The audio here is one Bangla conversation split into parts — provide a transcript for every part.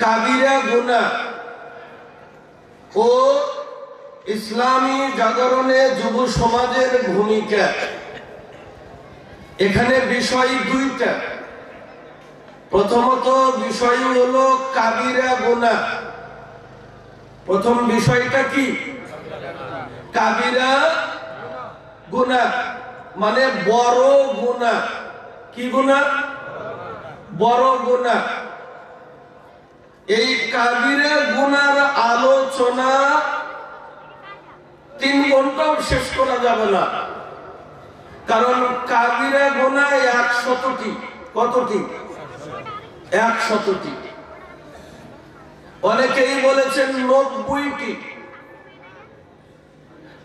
কাবিরা গুনাহ ও ইসলামী জাগরণে যুব সমাজের ভূমিকা। এখানে বিষয় দুইটা। প্রথমত বিষয় হলো কাবিরা গুনাহ। প্রথম বিষয়টা কি? কাবিরা গুনাহ মানে বড় গুনাহ। কি গুনাহ? বড় গুনাহ। এই কাবিরা গুনার আলোচনা 3 ঘন্টাও শেষ করা যাবে না, কারণ কাবিরা গুনাহ 100টি। কতটি? 100টি। অনেকেই বলেছেন 90টি।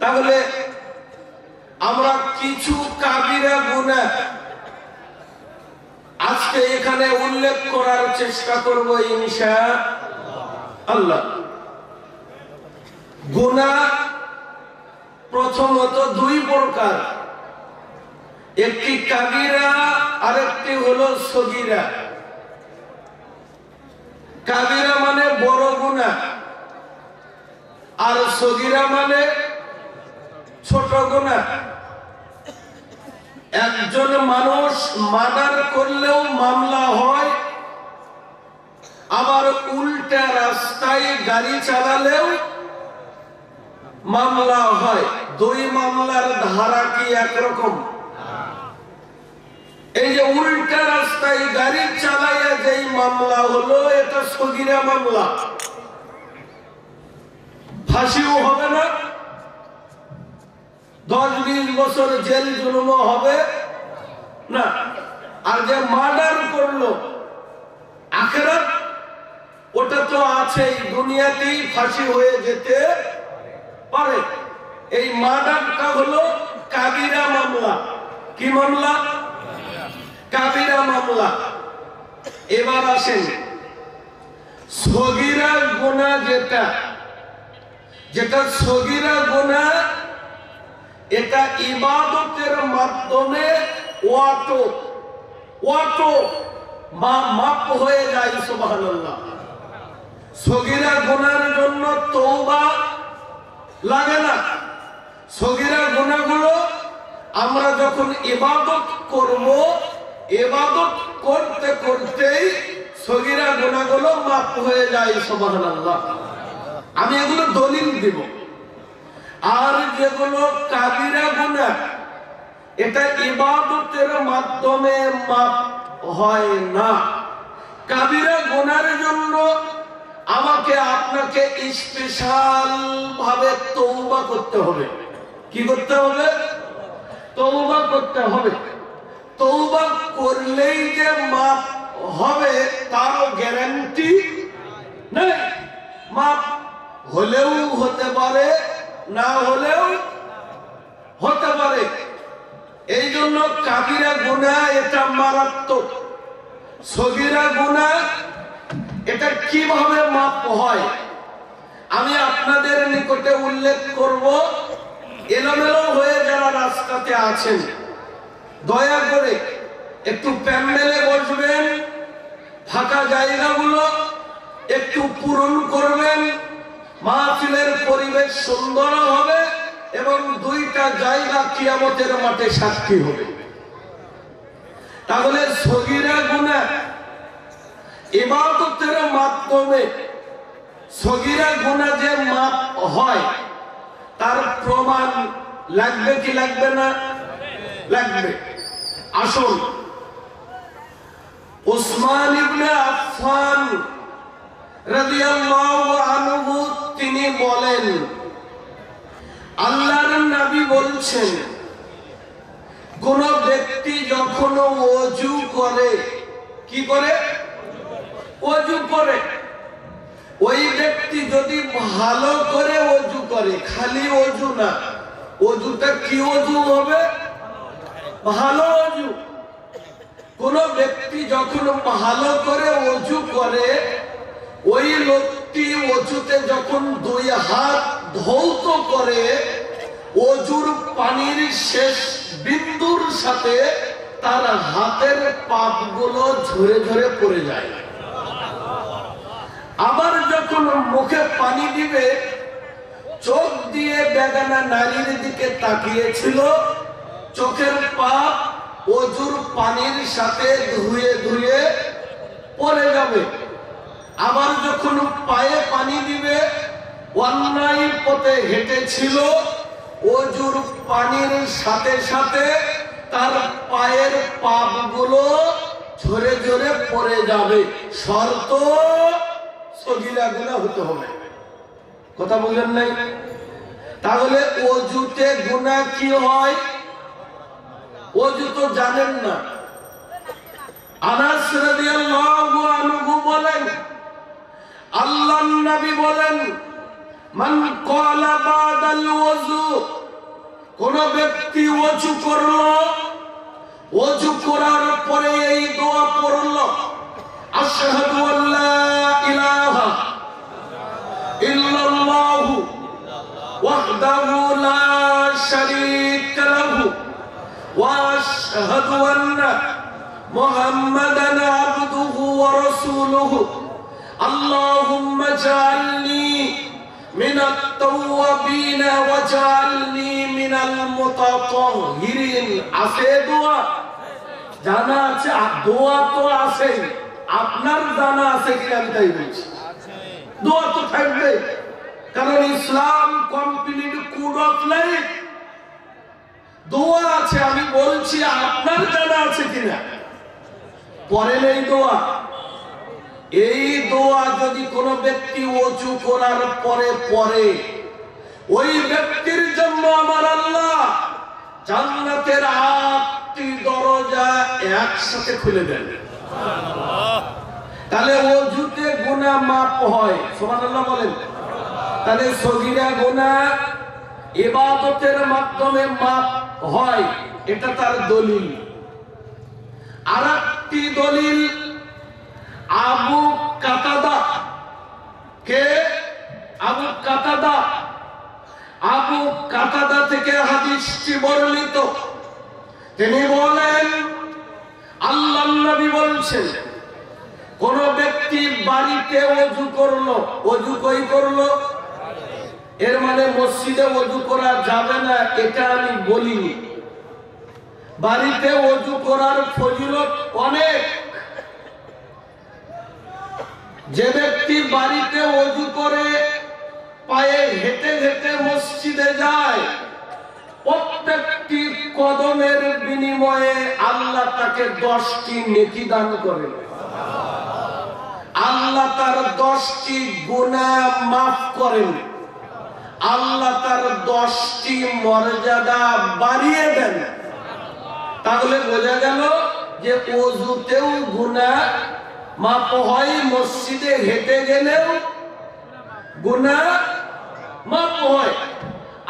তাহলে আমরা কিছু কাবিরা গুনাহ আজকে এখানে উল্লেখ করার চেষ্টা করব ইনশাআল্লাহ। গুনাহ প্রথমত 2 প্রকার, একটি কাবিরা আর একটি হলো সগীরা। কাবিরা মানে বড় গুনাহ আর সগীরা মানে ছোট গুনাহ। একজন মানুষ মার্ডার করলেও মামলা হয়, আবার উল্টা রাস্তায় গাড়ি চালালেও মামলা হয়। 2 মামলার ধারা কি একরকম? এই যে উল্টা রাস্তায় গাড়ি চালাইয়া যেই মামলা হলো, এটা সগীরা মামলা, ফাঁসিও হবে না, 10-20 বছর জেল জুলুম হবে না। আর যে মার্ডার করলো আখিরাত, ওটা তো আছেই, দুনিয়াতেই ফাঁসি হয়ে যেতে পারে। এই মার্ডারটা হলো কাবিরা মামলা। কি মামলা? কাবিরা মামলা। এবার আসেন সগীরা গুনাহ, যেটা সগীরা গুনাহ, এটা ইবাদতের মাধ্যমে মাপ হয়ে যায়। সুবহানাল্লাহ। সগীরা গুনাহের জন্য তওবা লাগে না। সগীরা গুনাহগুলো আমরা যখন ইবাদত করব, ইবাদত করতে করতেই সগীরা গুনাহগুলো মাপ হয়ে যায়। সুবহানাল্লাহ। আমি এগুলো দলিল দিব। আর যেগুলো কাবিরা গুনাহ, এটা ইবাদতের মাধ্যমে মাপ হয় না। কাবিরা গুনাহের জন্য আমাকে আপনাকে স্পেশাল ভাবে তওবা করতে হবে। কি করতে হবে? তওবা করতে হবে। তওবা করলেই যে মাপ হবে তারও গ্যারান্টি নেই। মাপ হলেও হতে পারে, না হলেও হতে পারে। এই জন্য কাবিরা গুনাহ এটা মারাত্মক। সগীরা গুনাহ এটা কিভাবে মাপ হয় আমি আপনাদের নিকটে উল্লেখ করব। এলোমেলো হয়ে যারা রাস্তাতে আছেন, দয়া করে একটু প্যান্ডেলে বসবেন, ফাঁকা জায়গাগুলো একটু পূরণ করবেন, মাহফিলের পরিবেশ সুন্দর হবে এবং 2টা জায়গা কিয়ামতের মাঠে সাক্ষী হবে। তাহলে সগীরা গুনাহ ইবাদতের মাধ্যমে সগীরা গুনাহ যে মাপ হয় তার প্রমাণ লাগবে কি লাগবে না? লাগবে। আসুন, উসমান ইবনে আফফান রাদিয়াল্লাহু আনহু তিনি বলেন, আল্লাহর নবী বলছেন, কোন ব্যক্তি যখন ওযু করে, কি করে? ওযু করে। ওই ব্যক্তি যদি ভালো করে ওযু করে, খালি ওযু না, ওযুটা কি ওযু হবে? ভালো ওযু। কোন ব্যক্তি যখন ভালো করে ওযু করে, ওই লোকটি ওযুতে যখন 2 হাত ধৌত করে, ওযুর পানির শেষ বিন্দুর সাথে তার হাতের পাপগুলো ঝরে ঝরে পড়ে যায়। মুখে পানি দিবে, চোখ দিয়ে বেগানা নারীর দিকে তাকিয়েছিল, চোখের পাপ ওজুর পানির সাথে ধুয়ে ধুয়ে পড়ে যাবে। আবার যখন পায়ে পানি দিবে, অন্যায় পথে হেঁটেছিল, ওজুর পানির সাথে সাথে তার পায়ের পাপগুলো ঝরে ঝরে পড়ে যাবে। শর্ত সগীরা গুনাহ হতে হবে। কথা বলেন নাই? তাহলে ওজুতে গুনাহ কি হয়? ওজু তো জানেন না। আনাস রাদিয়াল্লাহু আনহু বলেন, আল্লাহর নবী বলেন, মান ক্বালা বাদাল ওযু, কোন ব্যক্তি ওযু করলো, ওযু করার পরে এই দোয়া পড়লো, আশহাদু আল্লা ইলাহা ইল্লাল্লাহু ওয়াহদাহু লা শারীকা লাহু ওয়া আশহাদু আন্না মুহাম্মাদান আবদুহু ওয়া রাসূলুহু, আল্লাহুম্মা জাআলনি মিনাত তাওয়াবিন ওয়াজআলনি মিনাল মুতাতাহহিরিন। আছে দোয়া? জানা আছে? দোয়া তো আছে, আপনার জানা আছে কিনা আমি তাই বলছি। দোয়া তো থাকবে, কারণ ইসলাম কমপ্লিট কোড অফ লাইফ। দোয়া আছে, আমি বলছি আপনার জানা আছে কিনা। পরে নেই দোয়া। এই দোয়া যদি কোনো ব্যক্তি ওযু করার পরে পড়ে, ওই ব্যক্তির জন্য আমার আল্লাহ জান্নাতের 8টি দরজা একসাথে খুলে দেন। তাহলে ওযুতে গুনাহ মাফ হয়। সুবহানাল্লাহ বলেন। তাহলে সগীরা গুনাহ ইবাদতের মাধ্যমে মাফ হয়, এটা তার দলিল। আরেকটি দলিল, আবু কাতাদা। কে? আবু কাতাদা। আবু কাতাদা থেকে হাদিসটি বর্ণিত। তিনি বলেন, আল্লাহর নবী বলছেন, কোন ব্যক্তি বাড়িতে ওযু করলো, ওযু কই করলো? এর মানে মসজিদে ওযু করা যাবে না এটা আমি বলিনি। বাড়িতে ওযু করার ফজিলত অনেক। যে ব্যক্তি বাড়িতে ওযু করে পায়ে হেঁটে হেঁটে মসজিদে যায়, প্রত্যেকটি কদমের বিনিময়ে আল্লাহ তাকে 10টি নেকি দান করেন। আল্লাহ তার 10টি গুনাহ মাফ করেন। আল্লাহ তার 10টি মর্যাদা বাড়িয়ে দেন। তাহলে বোঝা গেল যে ওযুতেও গুনাহ মাফ হয়, মসজিদে হেঁটে গেলেও গুনাহ মাফ হয়।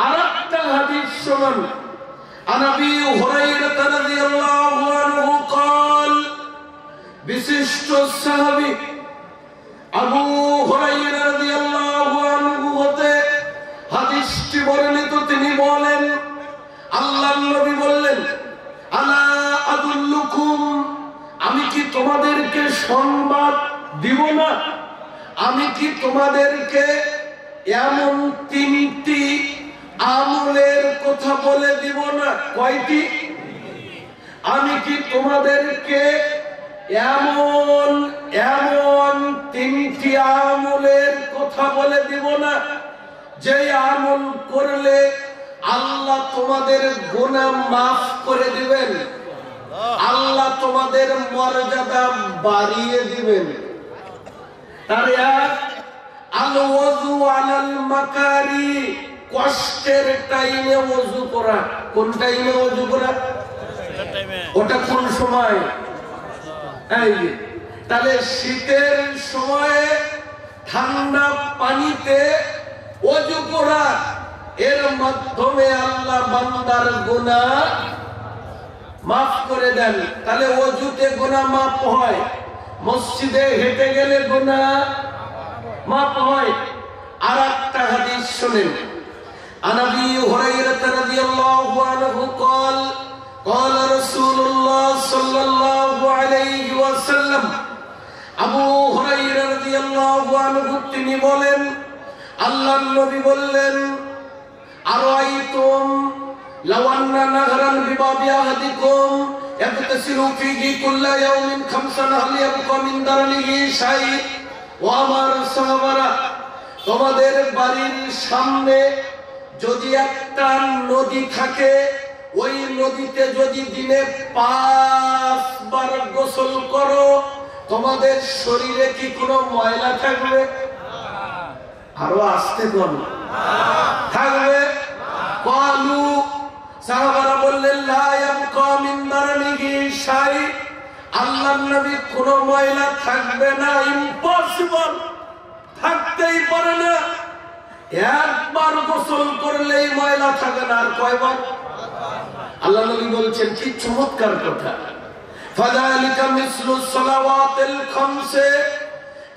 আরেকটা হাদিস শুনুন। আন আবি হুরায়রা রাদিয়াল্লাহু আনহু قال, বিশিষ্ট সাহাবী আবু হুরায়রা রাদিয়াল্লাহু আনহু হতে হাদিসটি বর্ণিত। তিনি বলেন, আল্লাহর নবী বললেন, আলা আদুল্লুকুম, আমি কি তোমাদেরকে সংবাদ দিব না? আমি কি তোমাদেরকে এমন 3টি আমলের কথা বলে দিব না? কয়টি? আমি কি তোমাদেরকে এমন এমন 3টি আমলের কথা বলে দিব না, যে আমল করলে আল্লাহ তোমাদের গুনাহ মাফ করে দিবেন, আল্লাহ তোমাদের মর্যাদা বাড়িয়ে দিবেন? তার এক, আল ওযু আলাল মাকারি, কষ্টের টাইমে ওযু করা। কোন টাইমে ওযু করা? ওটা কোন সময়? এই তাহলে শীতের সময়ে ঠান্ডা পানিতে ওযু করা, এর মাধ্যমে আল্লাহ বান্দার গুনাহ মাফ করে দেন। তাহলে ওযুতে গুনাহ মাফ হয়, মসজিদে হেঁটে গেলে গুনাহ মাফ হয়। আরেকটা হাদিস শুনেন। আন আবি হুরায়রা রাদিয়াল্লাহু আনহু قال, قال رسول الله صلى الله عليه وسلم, আবু হুরায়রা রাদিয়াল্লাহু আনহু তিনি বলেন, আল্লাহর নবী বললেন, আরাইতুম লাও আন্না নাহরান বিবাবি আহাদিকুম ইয়াগতাসিলু ফীহি কুল্লা ইয়াউমিন খামসান হাল ইয়াবকা মিন দারনিহি শাই। ও আমার সাহাবারা, তোমাদের বাড়ির সামনে যদি একটা নদী থাকে, ওই নদীতে যদি দিনে 5 বার গোসল করো, তোমাদের শরীরে কি কোনো ময়লা থাকবে? আরো আসতে কোন থাকবে? কালু, সাহাবারা বললেন, লা ইয়াবকা মিন দারনিহি শাই। আল্লাহর নবী কোন ময়লা থাকবে না, ইম্পসিবল, থাকতেই পারে না। একবার গোসল করলেই ময়লা থাকে না। আর কয়বার? আল্লাহ নবী বলছেন, কি চমৎকার কথা, ফাযালিকা মিসলু সালাওয়াতিল খামসে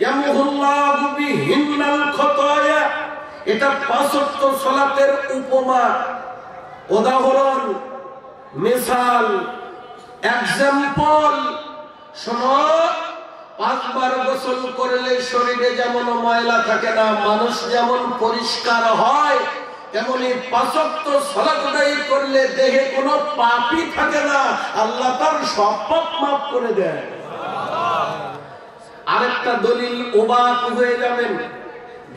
ইয়ামহুল্লাহু বিহিন্নাল খাতায়া। এটা 5 ওয়াক্ত সালাতের উপমা, উদাহরণ, মিসাল, এক্সাম্পল। শোনো, 5 বার গোসল করলে শরীরে যেমন ময়লা থাকে না, মানুষ যেমন পরিষ্কার হয়, তেমনি 5 ওয়াক্ত সালাত আদায় করলে দেহে কোনো পাপই থাকে না, আল্লাহ তার সব পাপ মাফ করে দেয়। আরেকটা দলিল, অবাক হয়ে যাবেন,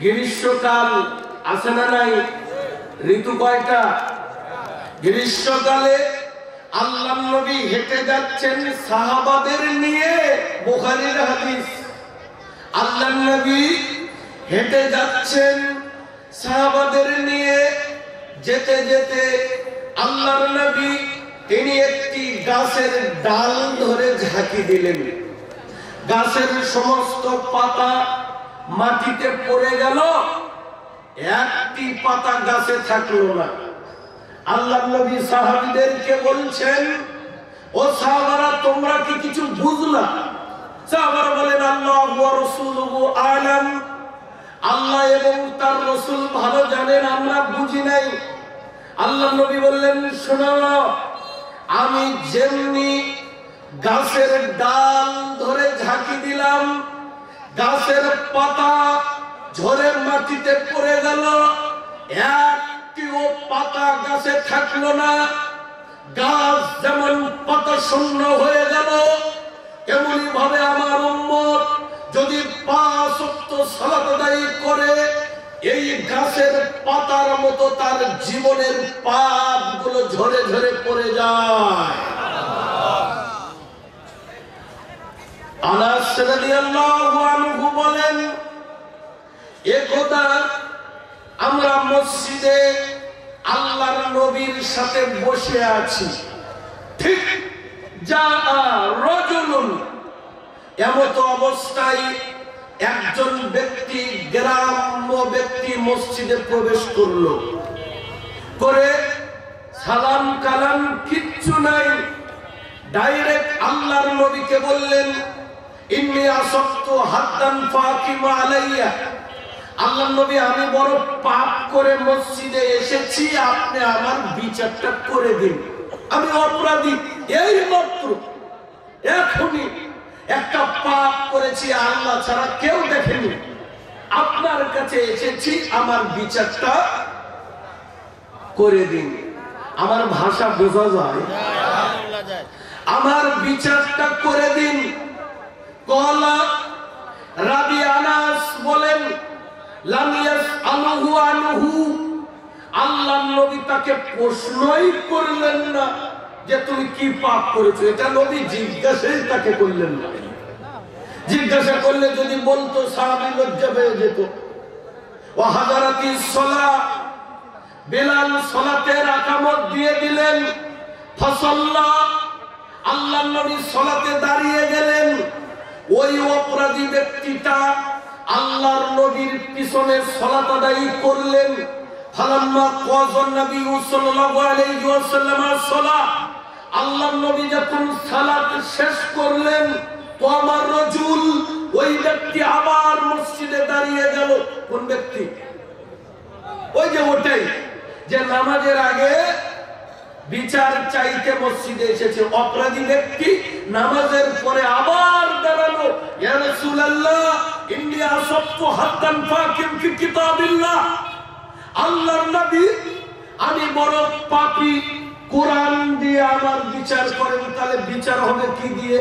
গ্রীষ্মকাল আছে না নাই? ঋতু কয়টা? গ্রীষ্মকালে আল্লাহর নবী হেঁটে যাচ্ছেন সাহাবাদের নিয়ে, বুখারীর হাদিস। আল্লাহর নবী হেঁটে যাচ্ছেন সাহাবাদের নিয়ে, যেতে যেতে আল্লাহর নবী তিনি একটি গাছের ডাল ধরে ঝাঁকি দিলেন। গাছের সমস্ত পাতা মাটিতে পড়ে গেল, একটি পাতা গাছে থাকলো না। আল্লাহর নবী সাহাবীদেরকে বলছেন, ও সাহাবারা, তোমরা কি কিছু বুঝলা? সাহাবারা বলেন, আল্লাহু ওয়া রাসূলুহু আ'লাম, আল্লাহ এবং তার রাসূল ভালো জানেন, আমরা বুঝি নাই। আল্লাহর নবী বললেন, শোনো, আমি যেমনি গাছের ডাল ধরে ঝাঁকি দিলাম, গাছের পাতা ঝরে মাটিতে পড়ে গেল, একটিও পাতা গাছে থাকলো না। গাছ যেমন পাতা শূন্য হয়ে গেল, এমনি ভাবে আমার উম্মত যদি 5 ওয়াক্ত সালাত আদায় করে, এই গাছের পাতার মতো তার জীবনের পাপগুলো ঝরে ঝরে পড়ে যায়। আনাস রাদিয়াল্লাহু আনহু বলেন, একদা আমরা মসজিদে আল্লাহর নবীর সাথে বসে আছি, ঠিক যা রাজুলুন, এমত অবস্থায় একজন ব্যক্তি, গ্রাম্য ব্যক্তি মসজিদে প্রবেশ করলো, করে সালাম কালাম কিচ্ছু নাই, ডাইরেক্ট আল্লাহর নবীকে বললেন, ইন্নী আসক্তু হাদ্দান ফাকিম আলাইয়া। আল্লাহর নবী, আমি বড় পাপ করে মসজিদে এসেছি, আপনি আমার বিচারটা করে দিন, আমি অপরাধী, এই মাত্র এখনই একটা পাপ করেছি, আল্লাহ ছাড়া কেউ দেখেনি, আপনার কাছে এসেছি, আমার বিচারটা করে দিন। আমার ভাষা বোঝা যায়? আমার বিচারটা করে দিন। কলা রাবি আনাস বলেন, লাম ইয়াসআলহু আনহু, আল্লাহর নবী তাকে প্রশ্নই করলেন না যে তুমি কি পাপ করেছো, এটা নবী জিজ্ঞাসাই তাকে করলেন না। জিজ্ঞাসা করলে যদি বলতো, সাহাবী লজ্জা পেয়ে যেত। ওয়া হাদারাতিস সালাহ, বেলাল সালাতের আকামত দিয়ে দিলেন, ফাসাল্লা, আল্লাহর নবী সালাতে দাঁড়িয়ে গেলেন। ওই অপরাধী ব্যক্তিটা আল্লাহর নবীর পিছনে সালাত আদায় করলেন। ফালাম্মা কাযান নবী সাল্লাল্লাহু আলাইহি ওয়াসাল্লাম সালাত, আল্লাহর নবী যখন সালাত শেষ করলেন, তো আমার রাজুল, ওই ব্যক্তি আবার মসজিদে দাঁড়িয়ে গেল। কোন ব্যক্তি? ওই যে ওটাই, যে নামাজের আগে বিচার চাইতে মসজিদে এসেছে, অপরাধী ব্যক্তি নামাজের পরে আবার দাঁড়ালো, ইয়া রাসূলুল্লাহ, ইন্নী নাসাবতু হাদ্দান ফাকিম ফি কিতাবিল্লাহ, আল্লাহর নবী আমি বড় পাপী, কোরআন দিয়ে আমার বিচার করেন। তাহলে বিচার হবে কি দিয়ে?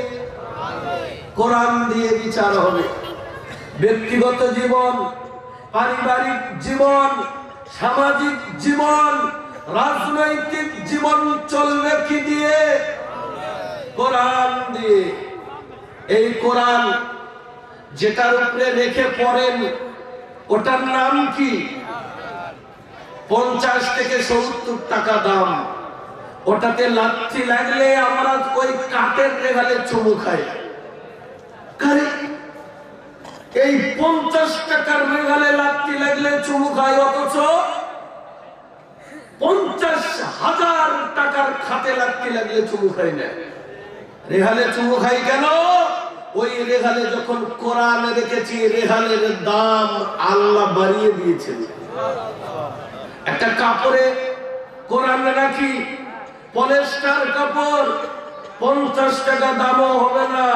কোরআন দিয়ে বিচার হবে। ব্যক্তিগত জীবন, পারিবারিক জীবন, সামাজিক জীবন, রাজনৈতিক জীবন চলবে কি দিয়ে? কোরআন দিয়ে। এই কোরআন যেটার উপরে রেখে পড়েন ওটার নাম কি? 50 থেকে 70 টাকা দাম। ওটাতে লাথি লাগলে আমরা ওই কাঠের রেগালে চুমু খাই। এই 50 টাকার রেগালে লাথি লাগলে চুমু খাই, অথচ 50,000 টাকার খাতে লাথি লাগলে চুমু খাই না। রেহালে চুমু খাই কেন? ওই রেহালে যখন কোরআন রেখেছি, রেহালের দাম আল্লাহ বাড়িয়ে দিয়েছেন। একটা কাপড়ে কোরআন রাখি, পলিস্টার কাপড়, 50 টাকা দামও হবে না।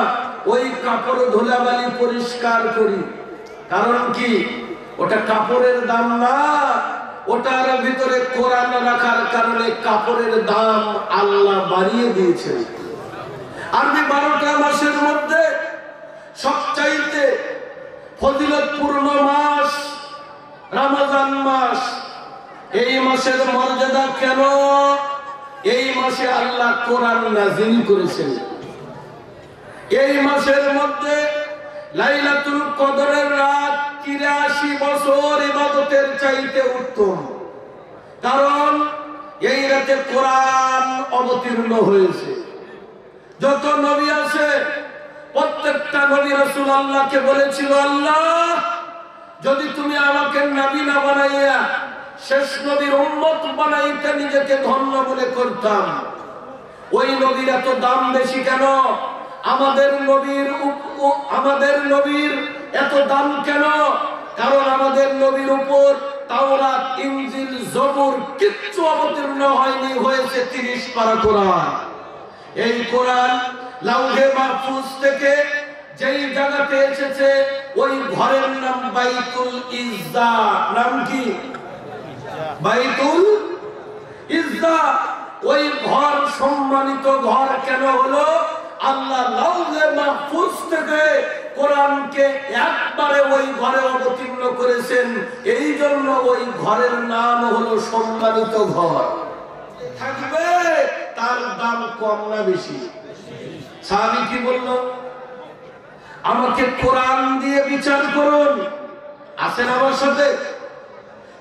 ওই কাপড় ধুলাবালি পরিষ্কার করি। কারণ কি? ওটা কাপড়ের দাম না, ওটার ভিতরে কোরআন রাখার কারণে কাপড়ের দাম আল্লাহ বাড়িয়ে দিয়েছেন। আরবি 12টা মাসের মধ্যে সবচাইতে ফজিলতপূর্ণ মাস রমজান মাস। এই মাসের মর্যাদা কেন? এই মাসে আল্লাহ কোরআন নাযিল করেছেন। এই মাসের মধ্যে লাইলাতুল কদরের রাত 83 বছর ইবাদতের চাইতে উত্তম। কারণ এই রাতে কোরআন অবতীর্ণ হয়েছে। যত নবী আছে প্রত্যেকটা নবী রাসূল আল্লাহকে বলেছিল, আল্লাহ যদি তুমি আমাকে নবী না বানাইয়া শেষ নবীর উম্মত বানাইতে নিজেকে ধন্য মনে করতাম। ওই নবীর এত দাম বেশি কেন? আমাদের নবীর এত দাম কেন? কারণ আমাদের নবীর উপর তাওরাত, ইনজিল, জবুর কিচ্ছু অবতীর্ণ হয়নি, হয়েছে 30 পারা কোরআন। এই কোরআন লাউহে মাহফুজ থেকে যেই জায়গাতে এসেছে ওই ঘরের নাম বাইতুল ইজ্জা। নাম কি? বাইতুল ইজ্জা। ওই ঘর সম্মানিত ঘর কেন হলো? আল্লাহ লাউহে মাহফুজ থেকে কোরআনকে একবারে ওই ঘরে অবতীর্ণ করেছেন। এই জন্য ওই ঘরের নাম হলো সম্মানিত ঘর। থাকবে তার দাম কম না বেশি? সাহাবী কি বলল? আমাকে কোরআন দিয়ে বিচার করুন। আছেন আমার সাথে?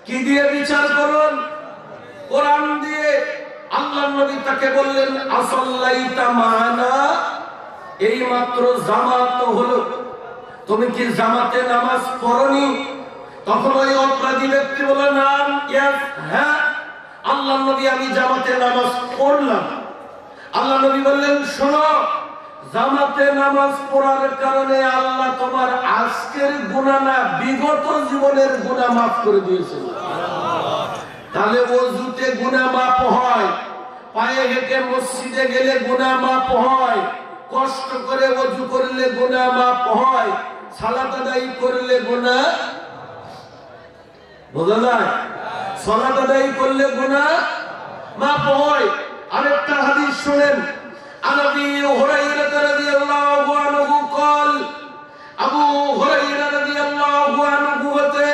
কি দিয়ে বিচার করুন? কোরআন দিয়ে। আল্লাহর নবী তাকে বললেন, আসাল্লাইতা মানা, এই মাত্র জামাত হলো, তুমি কি জামাতে নামাজ পড়নি? তখন ওই অপরাধী ব্যক্তি বলে, নাম, হ্যাঁ আল্লাহর নবী আমি জামাতে নামাজ পড়লাম। আল্লাহ নবী বললেন, শোনো, জামাতে নামাজ পড়ার কারণে আল্লাহ তোমার আজকের গুনাহ না বিগত জীবনের গুনাহ মাফ করে দিয়েছেন। তাহলে ওযুতে গুনাহ মাফ হয়, পায়ে হেঁটে মসজিদে গেলে গুনাহ মাফ হয়, কষ্ট করে ওযু করলে গুনাহ মাফ হয়, সালাত আদায় করলে গুনাহ বোঝা যায়, সালাত আদায় করলে গুনাহ মাফ হয়। আরেকটা হাদিস শুনেন, আবু হুরায়রা রাদিয়াল্লাহু আনহু قال, আবু হুরায়রা রাদিয়াল্লাহু আনহু হতে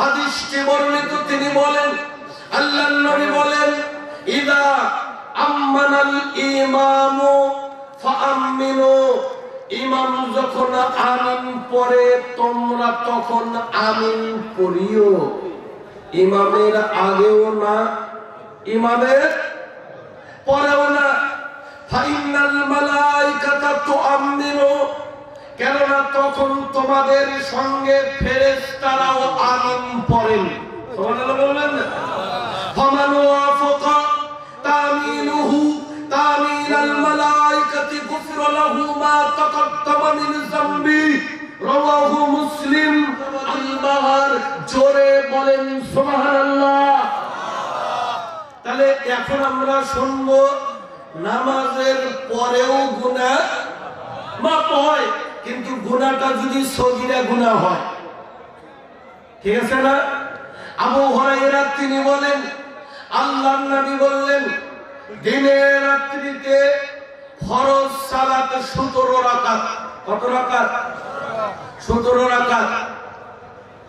হাদিসটি বর্ণিত, তিনি বলেন, আল্লাহর নবী বলেন, ইদা আমানাল ইমামু ফাআমিনু, ইমাম যখন আমিন পড়ে তোমরা তখন আমিন পড়িও। ইমামের আগেও না, ইমামের পরেও না। ফাইনাল মালাইকাতা তুআমিনু, কেননা তখন তোমাদের সঙ্গে ফেরেশতারাও আমিন পড়েন। সুবহানাল্লাহ বলবেন না? ফামান ওয়াফাকা তামিনুহু তামিনাল মালাইকাতি গুফিরা লাহু মা তাকাদ্দামা মিন যামবি, রাওয়াহু মুসলিম। আল্লাহর জোরে বলেন সুবহানাল্লাহ। তাহলে এখন আমরা শুনবো নামাজের পরেও গুনাহ মাফ হয়, কিন্তু গুনাহটা যদি সগীরা গুনাহ হয়, ঠিক আছে না? আবু হুরায়রা তিনি বলেন আল্লাহর নবী বললেন দিনে রাত্রিতে ফরজ সালাত 17 রাকাত। কত রাকাত? 17 রাকাত।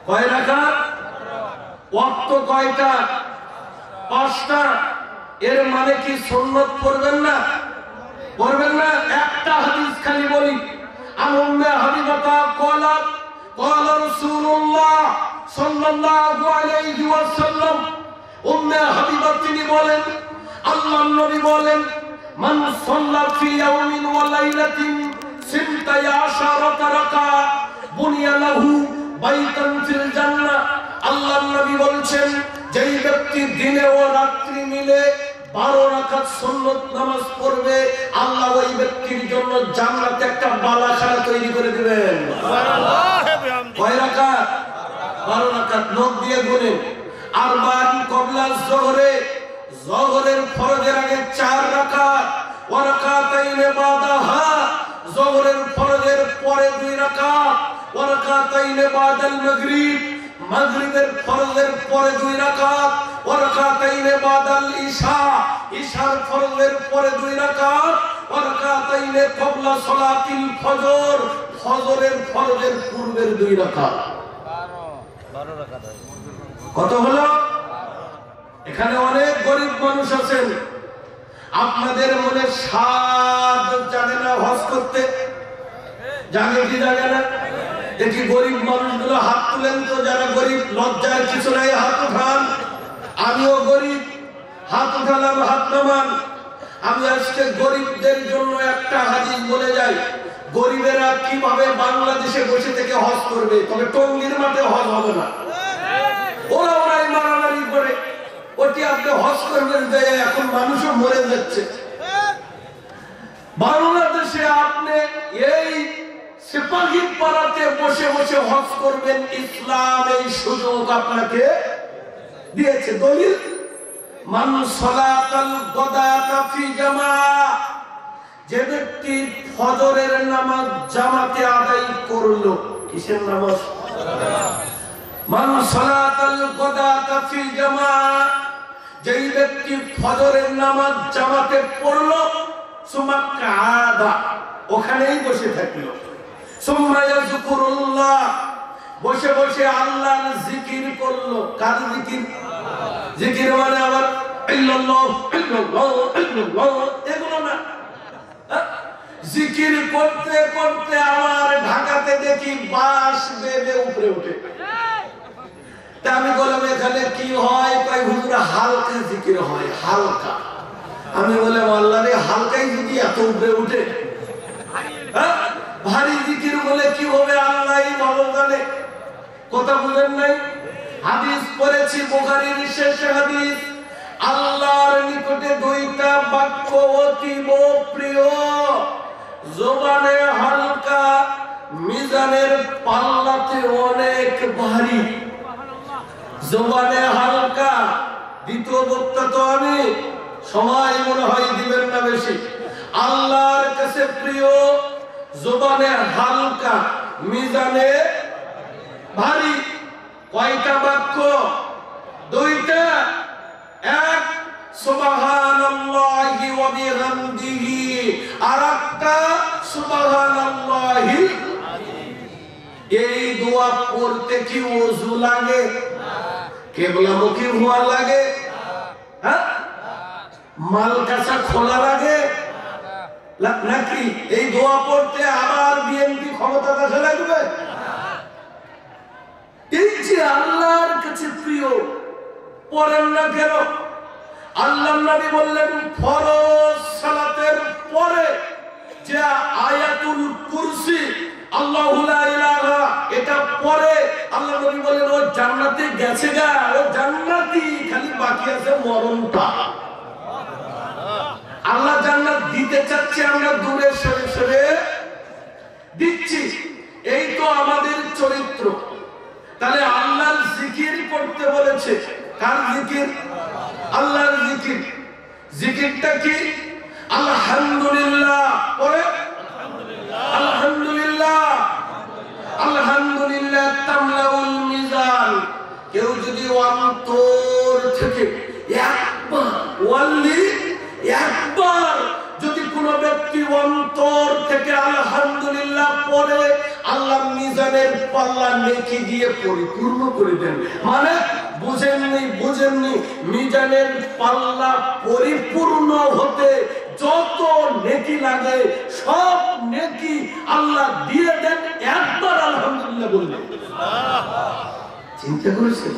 কয় রাকাত? ওয়াক্ত কয়টা? 5টা। এর মানে কি সুন্নাত পড়বেন না? পড়বেন না? একটা হাদিস খালি বলি। আম্মা হাবিবাতা ক্বালাত ক্বালা রাসূলুল্লাহ সাল্লাল্লাহু আলাইহি ওয়াসাল্লাম, উম্মে হাবিবা তিনি বলেন আল্লাহর নবী বলেন মান সাল্লা ফি ইয়াউমিন ওয়া লাইলাতিন 12 রাকা বুনিয়া লাহু বাইতান ফিল জান্নাহ। আল্লাহর নবী বলছেন যেই ব্যক্তি দিনে ও রাত্রি মিলে 12 রাকাত সুন্নাত নামাজ পড়বে আল্লাহ ওই ব্যক্তির জন্য জান্নাতে একটা বালাখানা তৈরি করে দিবেন। সুবহানাল্লাহ। কয় রাকাত? 12 রাকাত। লোক দিয়ে গুনেন। আরবান ক্বাবলা যোহরে, যোহরের ফরজের আগে 4 রাকাত, ওয়া রাকাতাইনে বাদাহা, যোহরের ফরজের পরে 2 রাকাত, ওয়া রাকাতাইনে বাদাল মাগরিব, মাগরিবের ফরজের পরে 2 রাকাত, ওয়া রাকাতাইনে বাদাল ইশা, ইশার ফরজের পরে 2 রাকাত, ওয়া রাকাতাইনে ক্বাবলা সালাতিল ফজর, ফজরের ফরজের পূর্বের 2 রাকাত। 12 রাকাত। কত হলো? এখানে অনেক গরিব মানুষ আছেন, আপনাদের মনে স্বাদ জাগে না হজ করতে? জাগে কি জাগে না? দেখি গরিব মানুষগুলো হাত তুলেন তো, যারা গরিব। লজ্জার কিছু নাই, হাত উঠান। আমিও গরিব, হাত উঠালাম, হাত নামান। আমি আজকে গরিবদের জন্য একটা হাদিস বলে যাই। গরিবেরা কিভাবে বাংলাদেশে বসে থেকে হজ করবে, তবে টঙ্গীর মাঠে হজ হবে না। ওরাই মারামারি করে ওটি আপনি হজ করবেন যে এখন মানুষও মরে যাচ্ছে। বাংলাদেশে আপনি এই সিপাহী পাড়াতে বসে বসে হজ করবেন, ইসলাম এই সুযোগ আপনাকে দিয়েছে। দলিল মান সালাতাল গাদাতা ফি জামাআ, যে ব্যক্তি ফজরের নামাজ জামাতে আদায় করলো। কিসের নামাজ? মান সালাতাল গাদাতা ফি জামাআ, যেই ব্যক্তি ফজরের নামাজ জামাতে পড়লো, সুম্মা কাদা, ওখানেই বসে থাকলো, সুম্মা ইয়াযকুরুল্লাহ, বসে বসে আল্লাহর জিকির করলো। কার জিকির? জিকির মানে আবার ইল্লাল্লাহ ইল্লাল্লাহ ইল্লাল্লাহ এগুলো না। জিকির করতে করতে আমার ঢাকাতে দেখি বাঁশ বেবে উপরে উঠে। তা আমি বললাম এখানে কি হয়? কয় হুজুর হালকা জিকির হয়, হালকা। আমি বললাম আল্লাহ রে, হালকাই যদি এত উপরে উঠে, ভারী জিকির বলে কি হবে আল্লাহই ভালো জানে। কথা বুঝেন নাই? হাদিস পড়েছি, বুখারীর শেষ হাদিস। আল্লাহর নিকটে 2টা বাক্য অতীব প্রিয়, জবানে হালকা, মিজানের পাল্লাতে অনেক ভারী। জবানে হালকা, দ্বিতীয় বক্তা তো আমি, সময় মনে হয় দিবেন না বেশি। আল্লাহর কাছে প্রিয়, জবানে হালকা, মিজানে ভারী। কয়টা বাক্য? 2টা। এক সুবহানাল্লাহি ওয়া বিহামদিহি, আরেকটা সুবহানাল্লাহি। এই দোয়া পড়তে কি ওযু লাগে? কিবলামুখী হওয়া লাগে? হ্যাঁ? মালকাসা খোলা লাগে নাকি? এই দোয়া পড়তে আবার বিএনপি ক্ষমতা কাছে লাগবে? এই যে আল্লাহর কাছে প্রিয়, পড়েন না কেন? আল্লাহর নবী বললেন ফরজ সালাতের পরে যে আয়াতুল কুরসি, আল্লাহু লা ইলাহা, এটা পরে আল্লাহর নবী বলেন ও জান্নাতে গেছে গা, ও জান্নাতি, খালি বাকি আছে মরণটা। আল্লাহ জান্নাত দিতে চাচ্ছে, আমরা দূরে সরে সরে দিচ্ছি। এই তো আমাদের চরিত্র। তাহলে আল্লাহর জিকির করতে বলেছে। কার জিকির? আল্লাহর জিকির। জিকিরটা কি? আলহামদুলিল্লাহ। পরে আলহামদুলিল্লাহ, আলহামদুলিল্লাহ তামলাউল মিজান। কেউ যদি অন্তর থেকে একবার যদি কোনো ব্যক্তি অন্তর থেকে আলহামদুলিল্লাহ পড়ে, আল্লাহ মিজানের পাল্লা নেকি দিয়ে পরিপূর্ণ করে দেন। মানে বুঝেননি মিজানের পাল্লা পরিপূর্ণ হতে যত নেকি লাগে সব নেকি আল্লাহ দিয়ে দেন একবার আলহামদুলিল্লাহ বলবেন। চিন্তা করেছেন?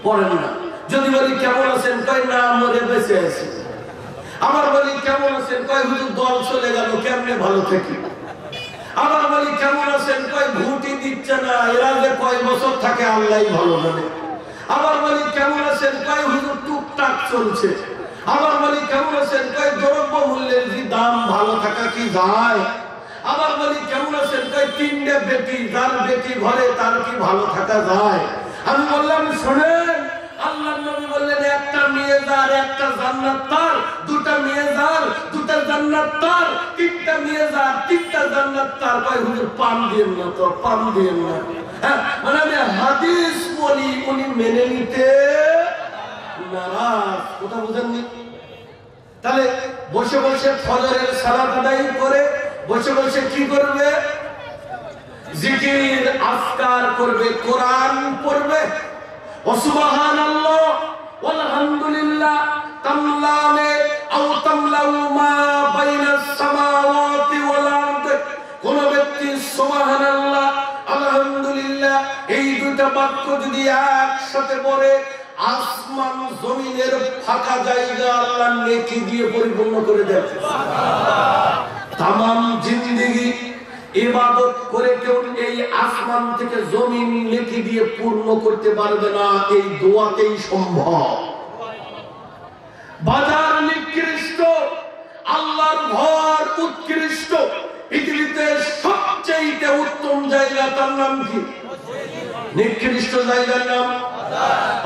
পড়েন না। যদি বলি কেমন আছেন, কয় না মরে বেঁচে আছি। আবার বলি কেমন আছেন, কয় হুজুর দল চলে গেল, কেমনে ভালো থাকি। আবার বলি কেমন আছেন, কয় ভুটি দিচ্ছে না, এরা যে কয় বছর থাকে আল্লাহই ভালো জানে। আবার বলি কেমন আছেন, কয় হুজুর টুকটাক চলছে। আবার বলি কেমন আছেন, কয় দ্রব্য মূল্যের যে দাম ভালো থাকা কি যায়। আবার বলি কেমন আছেন, কয় তিনটে বেটি, যার বেটি ঘরে তার কি ভালো থাকা যায়। আমি বললাম শোনেন, আল্লাহর নবী বললেন একটা মেয়ে যার একটা জান্নাত তার, দুটা মেয়ে যার দুটা জান্নাত তার, তিনটা মেয়ে যার তিনটা জান্নাত তার। কয় হুজুর পাম দিয়েন না তো, পাম দিয়েন না। মানে আমি হাদিস বলি, উনি মেনে নিতে নারাজ। কথা বুঝেননি? তাহলে বসে বসে ফজরের সালাত আদায় করে বসে বসে কি করবে? জিকির আজকার করবে, কোরআন পড়বে। ও সুবহানাল্লাহ ওয়ালহামদুলিল্লাহ তামলানে আও তামলাউ মা বাইনাস সামাওয়াতি ওয়াল আরদ। কোন ব্যক্তি সুবহানাল্লাহ আলহামদুলিল্লাহ এই দুটো বাক্য যদি একসাথে পড়ে, আসমান জমিনের ফাঁকা জায়গা আল্লাহ নেকি দিয়ে পরিপূর্ণ করে দেন। তামাম জিন্দেগি ইবাদত করে কেউ এই আসমান থেকে জমিন নেকি দিয়ে পূর্ণ করতে পারবে না, এই দোয়াতেই সম্ভব। বাজার নিকৃষ্ট, আল্লাহর ঘর উৎকৃষ্ট। পৃথিবীতে সবচেয়ে উত্তম জায়গা, তার নাম কি? নিকৃষ্ট জায়গার নাম।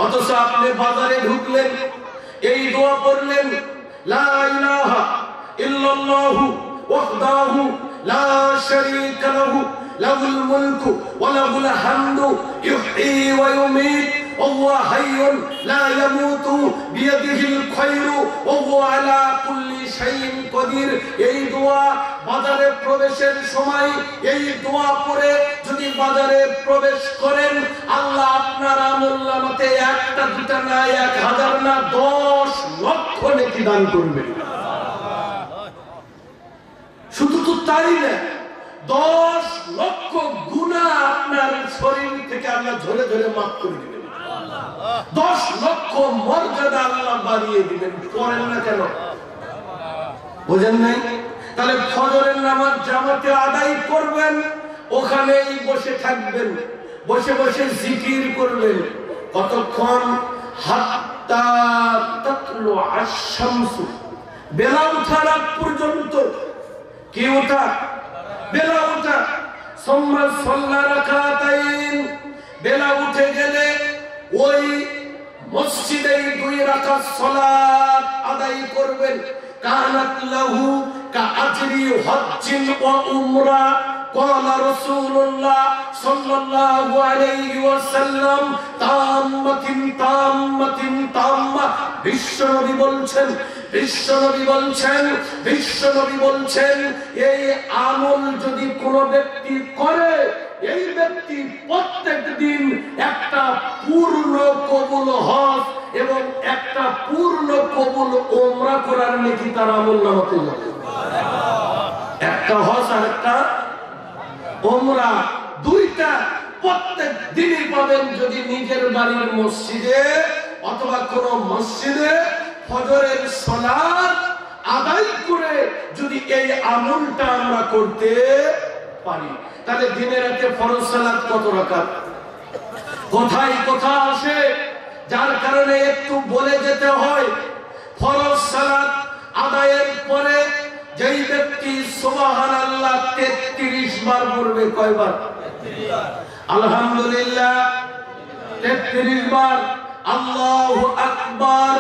অথচ আপনি বাজারে ঢুকলেন, এই দোয়া পড়লেন, লা ইলাহা ইল্লাল্লাহু ওয়াহদাহু লা শারীকা লাহু লাহুল মুলকু ওয়া লাহুল হামদু ইহয়ী ওয়া ইউমীত ওয়া হুয়া হাইয়ুন লা ইয়ামুতু বিয়াদিহিল খায়রু ওয়া হুয়া আলা কুল্লি শাইইন কাদির। এই দোয়া বাজারে প্রবেশের সময় এই দোয়া পড়ে যদি বাজারে প্রবেশ করেন, আল্লাহ আপনার আমলনামাতে একটা দুটা না, 1000 না 10 লক্ষ নেকি দান করবেন। শুধু তো তাই না, 10 লক্ষ গুনাহ আপনার শরীর থেকে আল্লাহ ধরে ধরে মাফ করে দিবেন। 10 লক্ষ মর্যাদা আল্লাহ বাড়িয়ে দিবেন। করেন না কেন? বুঝেন নাই? তাহলে ফজরের নামাজ জামাতে আদায় করবেন, ওখানেই বসে থাকবেন, বসে বসে জিকির করবেন। কতক্ষণ? হাত্তা তাতলু আশ-শামসু, বেলা ওঠার আগ পর্যন্ত। কি ওঠা? বেলা ওঠা। সুম্মা সাল্লা রাকাতাইন, বেলা উঠে গেলে ওই মসজিদে 2 রাকাত সালাত আদায় করবেন। কানাত লাহু কাআজরি হজ্জিন ওয়া উমরা। قال رسول الله صلى الله عليه وسلم তাম্মাতিন তাম্মাতিন তাম্মা। বিশ্বনবী বলছেন এই আমল যদি কোন ব্যক্তি করে, এই ব্যক্তি প্রত্যেক দিন একটা পূর্ণ কবুল হজ এবং একটা পূর্ণ কবুল উমরা করার নেকি তার আমলনামাতে যাবে। একটা হজ আর একটা উমরা, দুইটা প্রত্যেক দিনই পাবেন। যদি নিজের বাড়ির মসজিদে অথবা কোন মসজিদে ফজরের সালাত আদায় করে যদি এই আমলটা আমরা করতে পারি, তাহলে দিনে রাতে ফরজ সালাত কত রাকাত, কোথায় কোথা আসে, যার কারণে একটু বলে যেতে হয়। ফরজ সালাত আদায়ের পরে যেই ব্যক্তি সুবহানাল্লাহ 33 বার পড়বে, কয়বার? আলহামদুলিল্লাহ 33 বার, আল্লাহু আকবার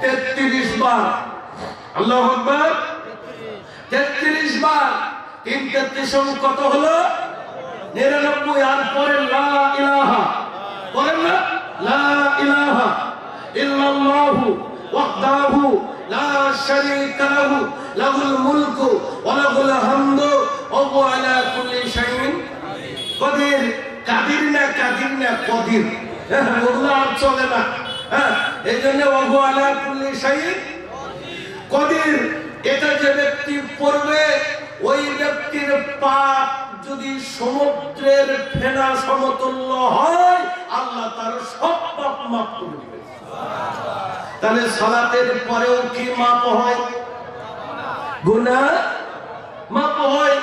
33 বার, আল্লাহু আকবার 33 বার। 3 33 কত হলো? 99। আর পরে লা ইলাহা, বলেন না? শারীকা লাহু লাহুল মুলকু ওয়া লাহুল হামদু ওয়া হুয়া আলা কুল্লি শাইইন কাদির। কাদির না কাদির, ওগুলো আর চলে না। এই জন্য ওয়া হুয়া আলা কুল্লি শাইইন কাদির। এটা যে ব্যক্তি পড়বে, ওই ব্যক্তির পাপ যদি সমুদ্রের ফেনা সমতুল্য হয়, আল্লাহ তার সব পাপ মাফ করে দিবে। তাহলে সালাতের পরেও কি মাপ হয়? গুনাহ মাপ হয়।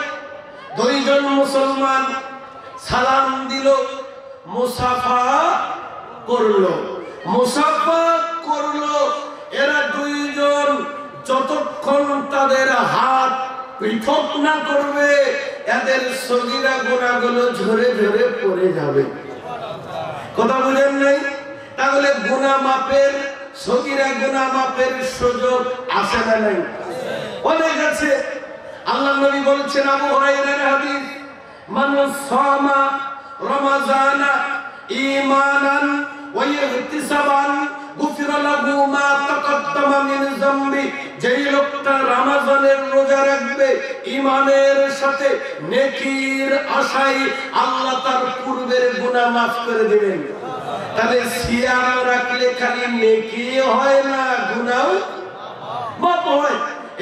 দুইজন মুসলমান সালাম দিল, মুসাফা করলো, এরা দুইজন যতক্ষণ তাদের হাত পৃথক না করবে, এদের সগীরা গুনাহগুলো ঝরে ঝরে পড়ে যাবে। কথা বুঝেন নাই? তাহলে গুনাহ মাপের, সগীরা গুনাহ মাপের সুযোগ আছে না নাই? অনেক আছে। আল্লাহ নবী বলছেন, আবু হুরায়রার হাদিস, মান সামা রমাজানা ঈমানান ওয়া ইহতিসাবান গুফিরা লাহু মা তাকাদ্দামা মিন যামবি। যেই লোকটা রমজানের রোজা রাখবে ঈমানের সাথে, নেকির আশায়, আল্লাহ তার পূর্বের গুনাহ মাফ করে দিবেন। তাহলে সিয়াম রাখলে খালি নেকি হয় না, গুনাহ মাফ হয়।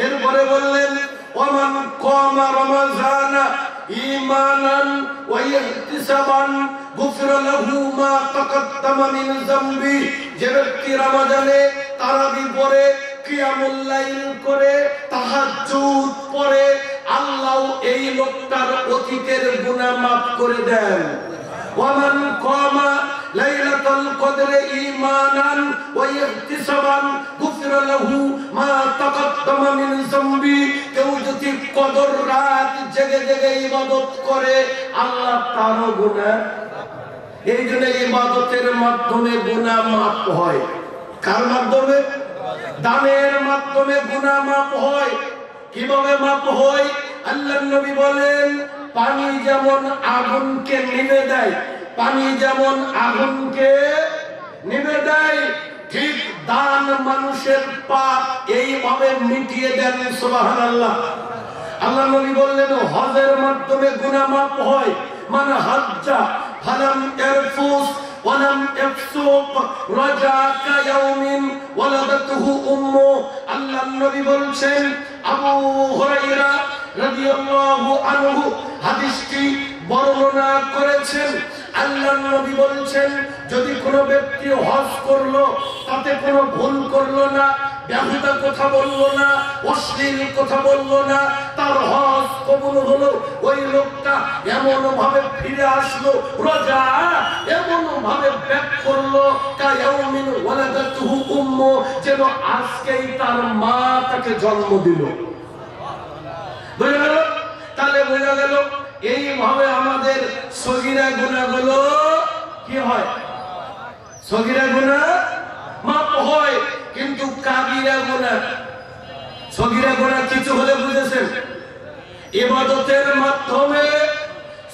এরপরে বললেন, ওমান কামা রমাজানা ঈমানান ওয়া ইহতিসাবান গুফিরা লাহু মা তাকাদ্দামা মিন যামবি। যে ব্যক্তি রমজানে তারাবি পড়ে, কিয়ামুল লাইল করে, তাহাজ্জুদ পড়ে, আল্লাহ এই লোকটার অতীতের গুনাহ মাফ করে দেন। ওয়ামান কামা লাইলাতুল কদরে ঈমানান ওয়া ইহতিসাবান গুফিরা লাহু মা তাকাদ্দামা মিন যামবি। কেউ যদি কদর রাত জেগে জেগে ইবাদত করে, আল্লাহ তার গুনাহ। এই জন্য ইবাদতের মাধ্যমে গুনাহ মাফ হয়। কার মাধ্যমে? দানের মাধ্যমে গুনাহ মাফ হয়। কিভাবে মাফ হয়? আল্লাহর নবী বলেন, পানি যেমন আগুনকে নিভে দেয়, ঠিক দান মানুষের পাপ এইভাবে মিটিয়ে দেন। সুবহানাল্লাহ। আল্লাহ নবী বললেন, হজের মাধ্যমে গুনাহ মাফ হয়। মান হাজ্জা ফালাম ইয়ারফুস ওয়ালাম ইয়াফসুক রাজাকা ইয়াউমিন ওয়ালাদাতুহু উম্মু। আল্লাহর নবী বলছেন, আবু হুরায়রা রাদিয়াল্লাহু আনহু হাদিসটি বর্ণনা করেছেন। আল্লাহর নবী বলছেন, যদি কোনো ব্যক্তি হজ করলো, তাতে কোনো ভুল করলো না, বেহুদা কথা বললো না, অশ্লীল কথা বললো না, তার হজ কবুল হলো। ওই লোকটা এমন ভাবে ফিরে আসলো, রোজা এমন ভাবে ব্যাক করলো, কায়াউমিন ওয়ালাদাতুহু উম্মু, যেন আজকেই তার মা তাকে জন্ম দিল। বুঝা গেল? তাহলে বোঝা গেল এইভাবে আমাদের সগীরা গুনাহগুলো কি হয়? সগীরা গুনাহ মাফ হয়। কিন্তু কাবীরা গুনাহ, সগীরা গুনাহ কিছু হলে বুঝেছেন, ইবাদতের মাধ্যমে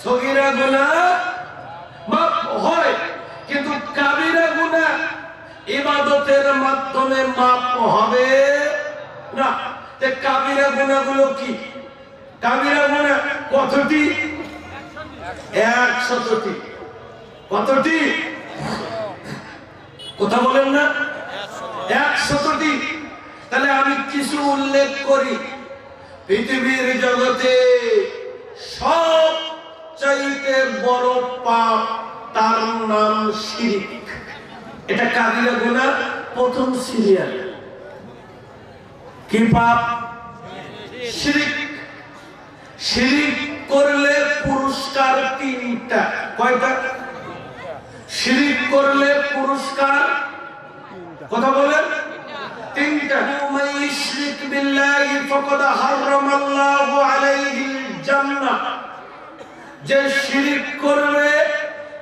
সগীরা গুনাহ মাফ হয়, কিন্তু কাবীরা গুনাহ ইবাদতের মাধ্যমে মাফ হবে না। তে কাবীরা গুনাহগুলো কি? কাবীরা গুনাহ কতটি? 100টি। কতটি? কথা বলেন না? 100টি। তাহলে আমি কিছু উল্লেখ করি। পৃথিবীর জগতে সবচাইতে বড় পাপ, তার নাম শিরক। এটা কাবীরা গুনাহ প্রথম সিরিয়াল। কি পাপ? শিরক। শিরক করলে পুরস্কার 3টা। কয়টা? শিরক করলে পুরস্কার, কথা বলেন, 3টা। মাইশরিক বিল্লাহি ফাকাদ হারামাল্লাহু আলাইহিল জান্নাহ। যে শিরক করবে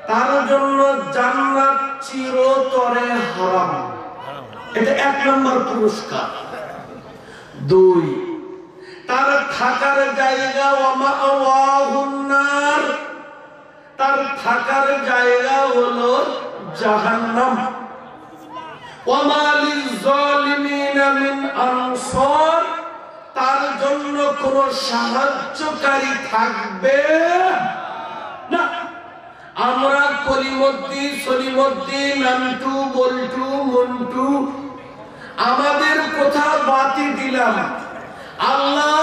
তার জন্য জান্নাত চিরতরে হারাম। এটা 1 নম্বর পুরস্কার। 2, তার থাকার জায়গা ওয়ামাওয়াহুন নার, তার থাকার জায়গা হলো জাহান্নাম। ওয়া মা লিয-যালিমিনা মিন আনসার, তার জন্য কোন সাহায্যকারী থাকবে না। আমরা কলিমদ্দি সলিমদ্দি নান্টু বল্টু মন্টু আমাদের কথা বাতি দিলাম। আল্লাহ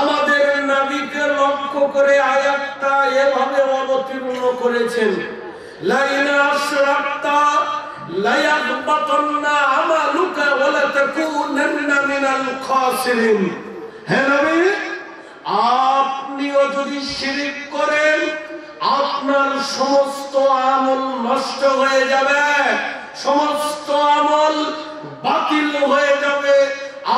আমাদের নবীকে লক্ষ্য করে আয়াতটা এভাবে অবতীর্ণ করেছেন, লাইন আশরাকতা লায়াহবাতান্না আমালুকা ওয়া লাতাকুনান্না মিনাল খাসিরিন। হে নবী, আপনিও যদি শিরক করেন আপনার সমস্ত আমল নষ্ট হয়ে যাবে, সমস্ত আমল বাতিল হয়ে যাবে,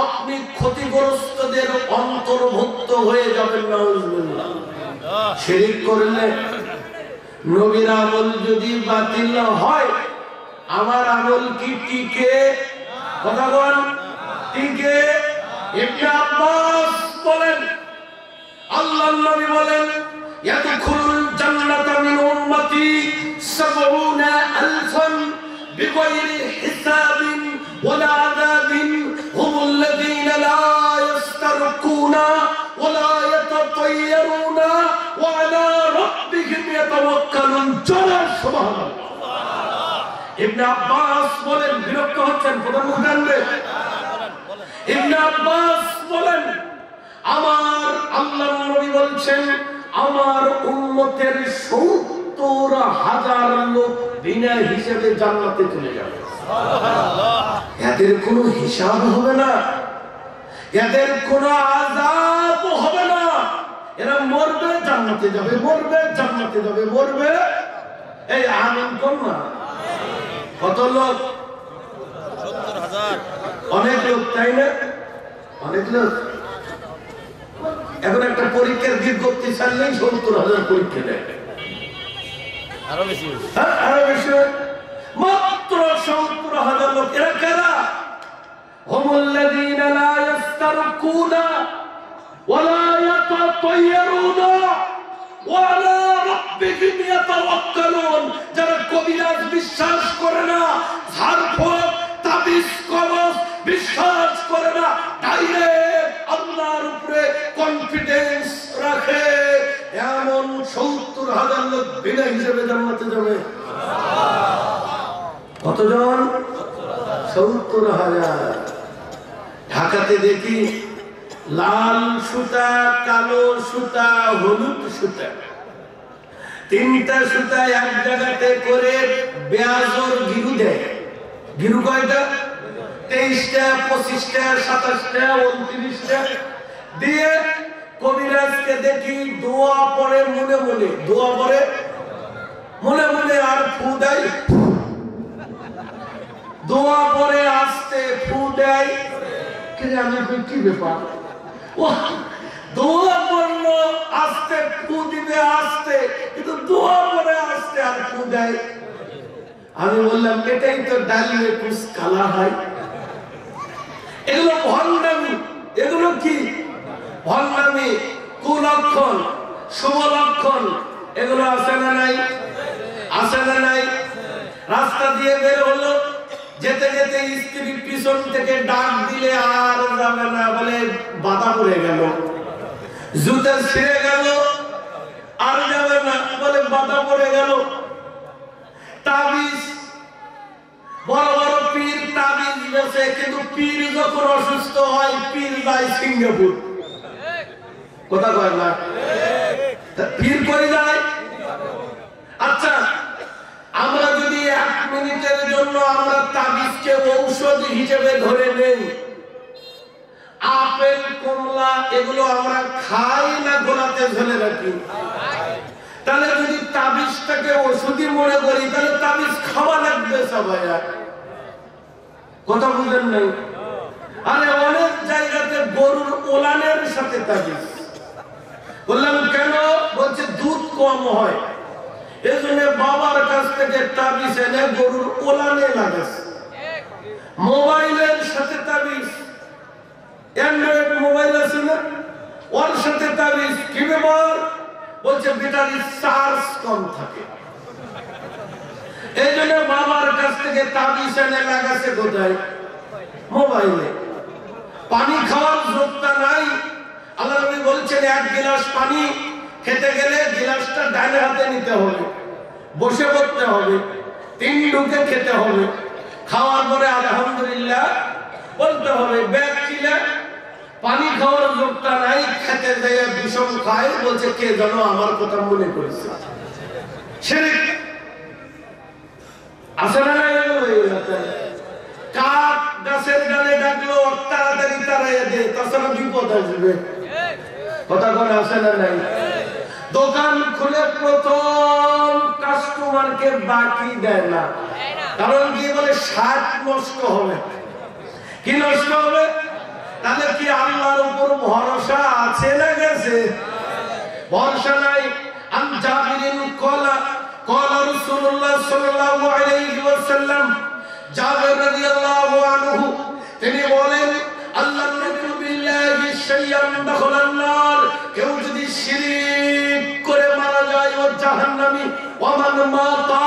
আপনি ক্ষতিগ্রস্তদের অন্তর্ভুক্ত হয়ে যাবেন। নাউজুবিল্লাহ। শিরক করলে নবীর আমল যদি বাতিল হয় আমার আমল কি টিকে? কথা বল, টিকে? ইবনে আব্বাস বলেন, আল্লাহর নবী বলেন, ইয়াদখুলুল জান্নাতা মিন উম্মতি ৭০,০০০ বিগাইরি হিসাবিন ওয়ালা আযাবিন হুমুল্লাযীনা লা ইস্তারকুনা ওয়ালা ইয়াতাতায়্যারুনা ওয়া আলা রাব্বিহিম ইয়াতাওয়াক্কালুন। জোরে সুবহানাল্লাহ। ইবনে আব্বাস বলেন, বিরক্ত হচ্ছেন প্রধান মুফতি? ইবনে আব্বাস বলেন, আমার আল্লাহর নবী বলছেন আমার উম্মতের ৭০,০০০ লোক বিনা হিসাবে জান্নাতে চলে যাবে। সুবহানাল্লাহ। এদের কোনো হিসাব হবে না, এদের কোনো আযাব হবে না, এরা মরবে জান্নাতে যাবে, মরবে জান্নাতে যাবে, মরবে। এই আমিন কোন না? কত লোক? ৭০,০০০। অনেক লোক, তাই না? অনেক লোক। এখন একটা পরীক্ষার বিজ্ঞপ্তি ছাড়লেই ৭০,০০০ পরীক্ষা দেয়। আরো বেশি, আরো বেশি, মাত্র ৭০,০০০ লোক। এরা কারা? হুমুল্লাযীনা লা ইস্তারকুনা ওয়া লা ইয়াতাতায়্যারুনা ওয়া আলা রাব্বিহিম ইয়াতাওয়াক্কালুন। যারা কবিরাজ বিশ্বাস করে না, ঝাড়ফুঁক তাবিজ কবজ বিশ্বাস করে না, ডাইরেক্ট আল্লাহর উপরে কনফিডেন্স রাখে, এমন ৭০,০০০ লোক বিনা হিসেবে জান্নাতে যাবে। কতজন? ৭০,০০০। ঢাকাতে দেখি লাল সুতা, কালো সুতা, হলুদ সুতা, ৩টা সুতা এক জায়গাতে করে বেয়াজর গিরু দেয়। গিরু কয়টা? ২৩টা, ২৫টা, ২৭টা, ২৯টা দিয়ে কবিরাজকে দেখি দোয়া পড়ে মনে মনে, দোয়া পড়ে মনে মনে, আর ফু দেয়, দোয়া পড়ে আসতে ফু দেয়। আমি কি ব্যাপার? ও দোয়া পড়লো আসতে, ফু দিবে আসতে, কিন্তু দোয়া পড়ে আসতে আর ফু দেয়। আমি বললাম এটাই তো ডালিয়ে কুছ কালা হয়। এগুলো ভণ্ডামি। এগুলো কি ভণ্ডামি? কুলক্ষণ, শুভ লক্ষণ, এগুলো আছে না নাই? আছে না নাই? রাস্তা দিয়ে বের হলো, যেতে যেতে স্ত্রী পিছন থেকে ডাক দিলে আর যাবে না, বলে বাধা পড়ে গেল, জুতা ছিঁড়ে গেল, আর যাবে না, বলে বাধা পড়ে গেল। তাবিজ, বড় বড় পীর তাবিজ বেছে, কিন্তু পীর যখন অসুস্থ হয় পীর যায় সিঙ্গাপুর। কথা কয় না? পীর করে যায়। আচ্ছা, আমরা যদি ১ মিনিটের জন্য আমরা তাবিজকে ঔষধ হিসেবে ধরে নেই, আপেল কমলা এগুলো আমরা খাই না গোলাতে ঝেলে রাখি, তাহলে যদি তাবিজটাকে ওষুধি মনে করি তাহলে তাবিজ খাওয়া লাগবে সবাই। কথা বুঝলেন নাই? আরে অনেক জায়গাতে গরুর ওলানের সাথে তাবিজ। বললাম কেন? বলছে দুধ কম হয়, এজন্য বাবার কাছ থেকে তাবিজ এনে গরুর ওলানে লাগাছে। মোবাইলের সাথে তাবিজ, অ্যান্ড্রয়েড মোবাইল আছে না, ওর সাথে তাবিজ। কি ব্যাপার? বলছে ব্যাটারির চার্জ কম থাকে, এই জন্য বাবার কাছ থেকে তাবিজ এনে লাগাছে কোথায়? মোবাইলে। পানি খাওয়ার যোগ্যতা নাই। আল্লাহ নবী বলছেন এক গিলাস পানি খেতে গেলে গিলাসটা ডান হাতে নিতে হবে, বসে পড়তে হবে, 3 ঢুকে খেতে হবে, খাওয়ার পরে আলহামদুলিল্লাহ বলতে হবে। ব্যক্তিরা পানি খাওয়ার যোগ্যতা নাই, খেতে যায় বিষম খায়, বলছে কে যেন আমার কথা মনে করেছে। শিরক আছে না নাই? কাক গাছের ডালে ডাকলো তাড়াতাড়ি তাড়াইয়া দে, তাছাড়া বিপদ আসবে। কথা করে আছে না নাই? দোকান খুলে প্রথম কাস্টমারকে বাকি দেয় না, কারণ কি বলে শাক নষ্ট হবে। কি নষ্ট হবে? তাহলে কি আল্লাহর উপর ভরসা আছে না গেছে? ভরসা নাই। আন জাবিরিন ক্বালা ক্বালা রাসূলুল্লাহ সাল্লাল্লাহু আলাইহি ওয়াসাল্লাম, জাবির রাদিয়াল্লাহু আনহু তিনি বলেন, আল্লাহু বিল্লাহি শাইয়ান দাখালান নার, কেউ যদি শিরক করে মারা যায় ও জাহান্নামী। ওয়া মান মাতা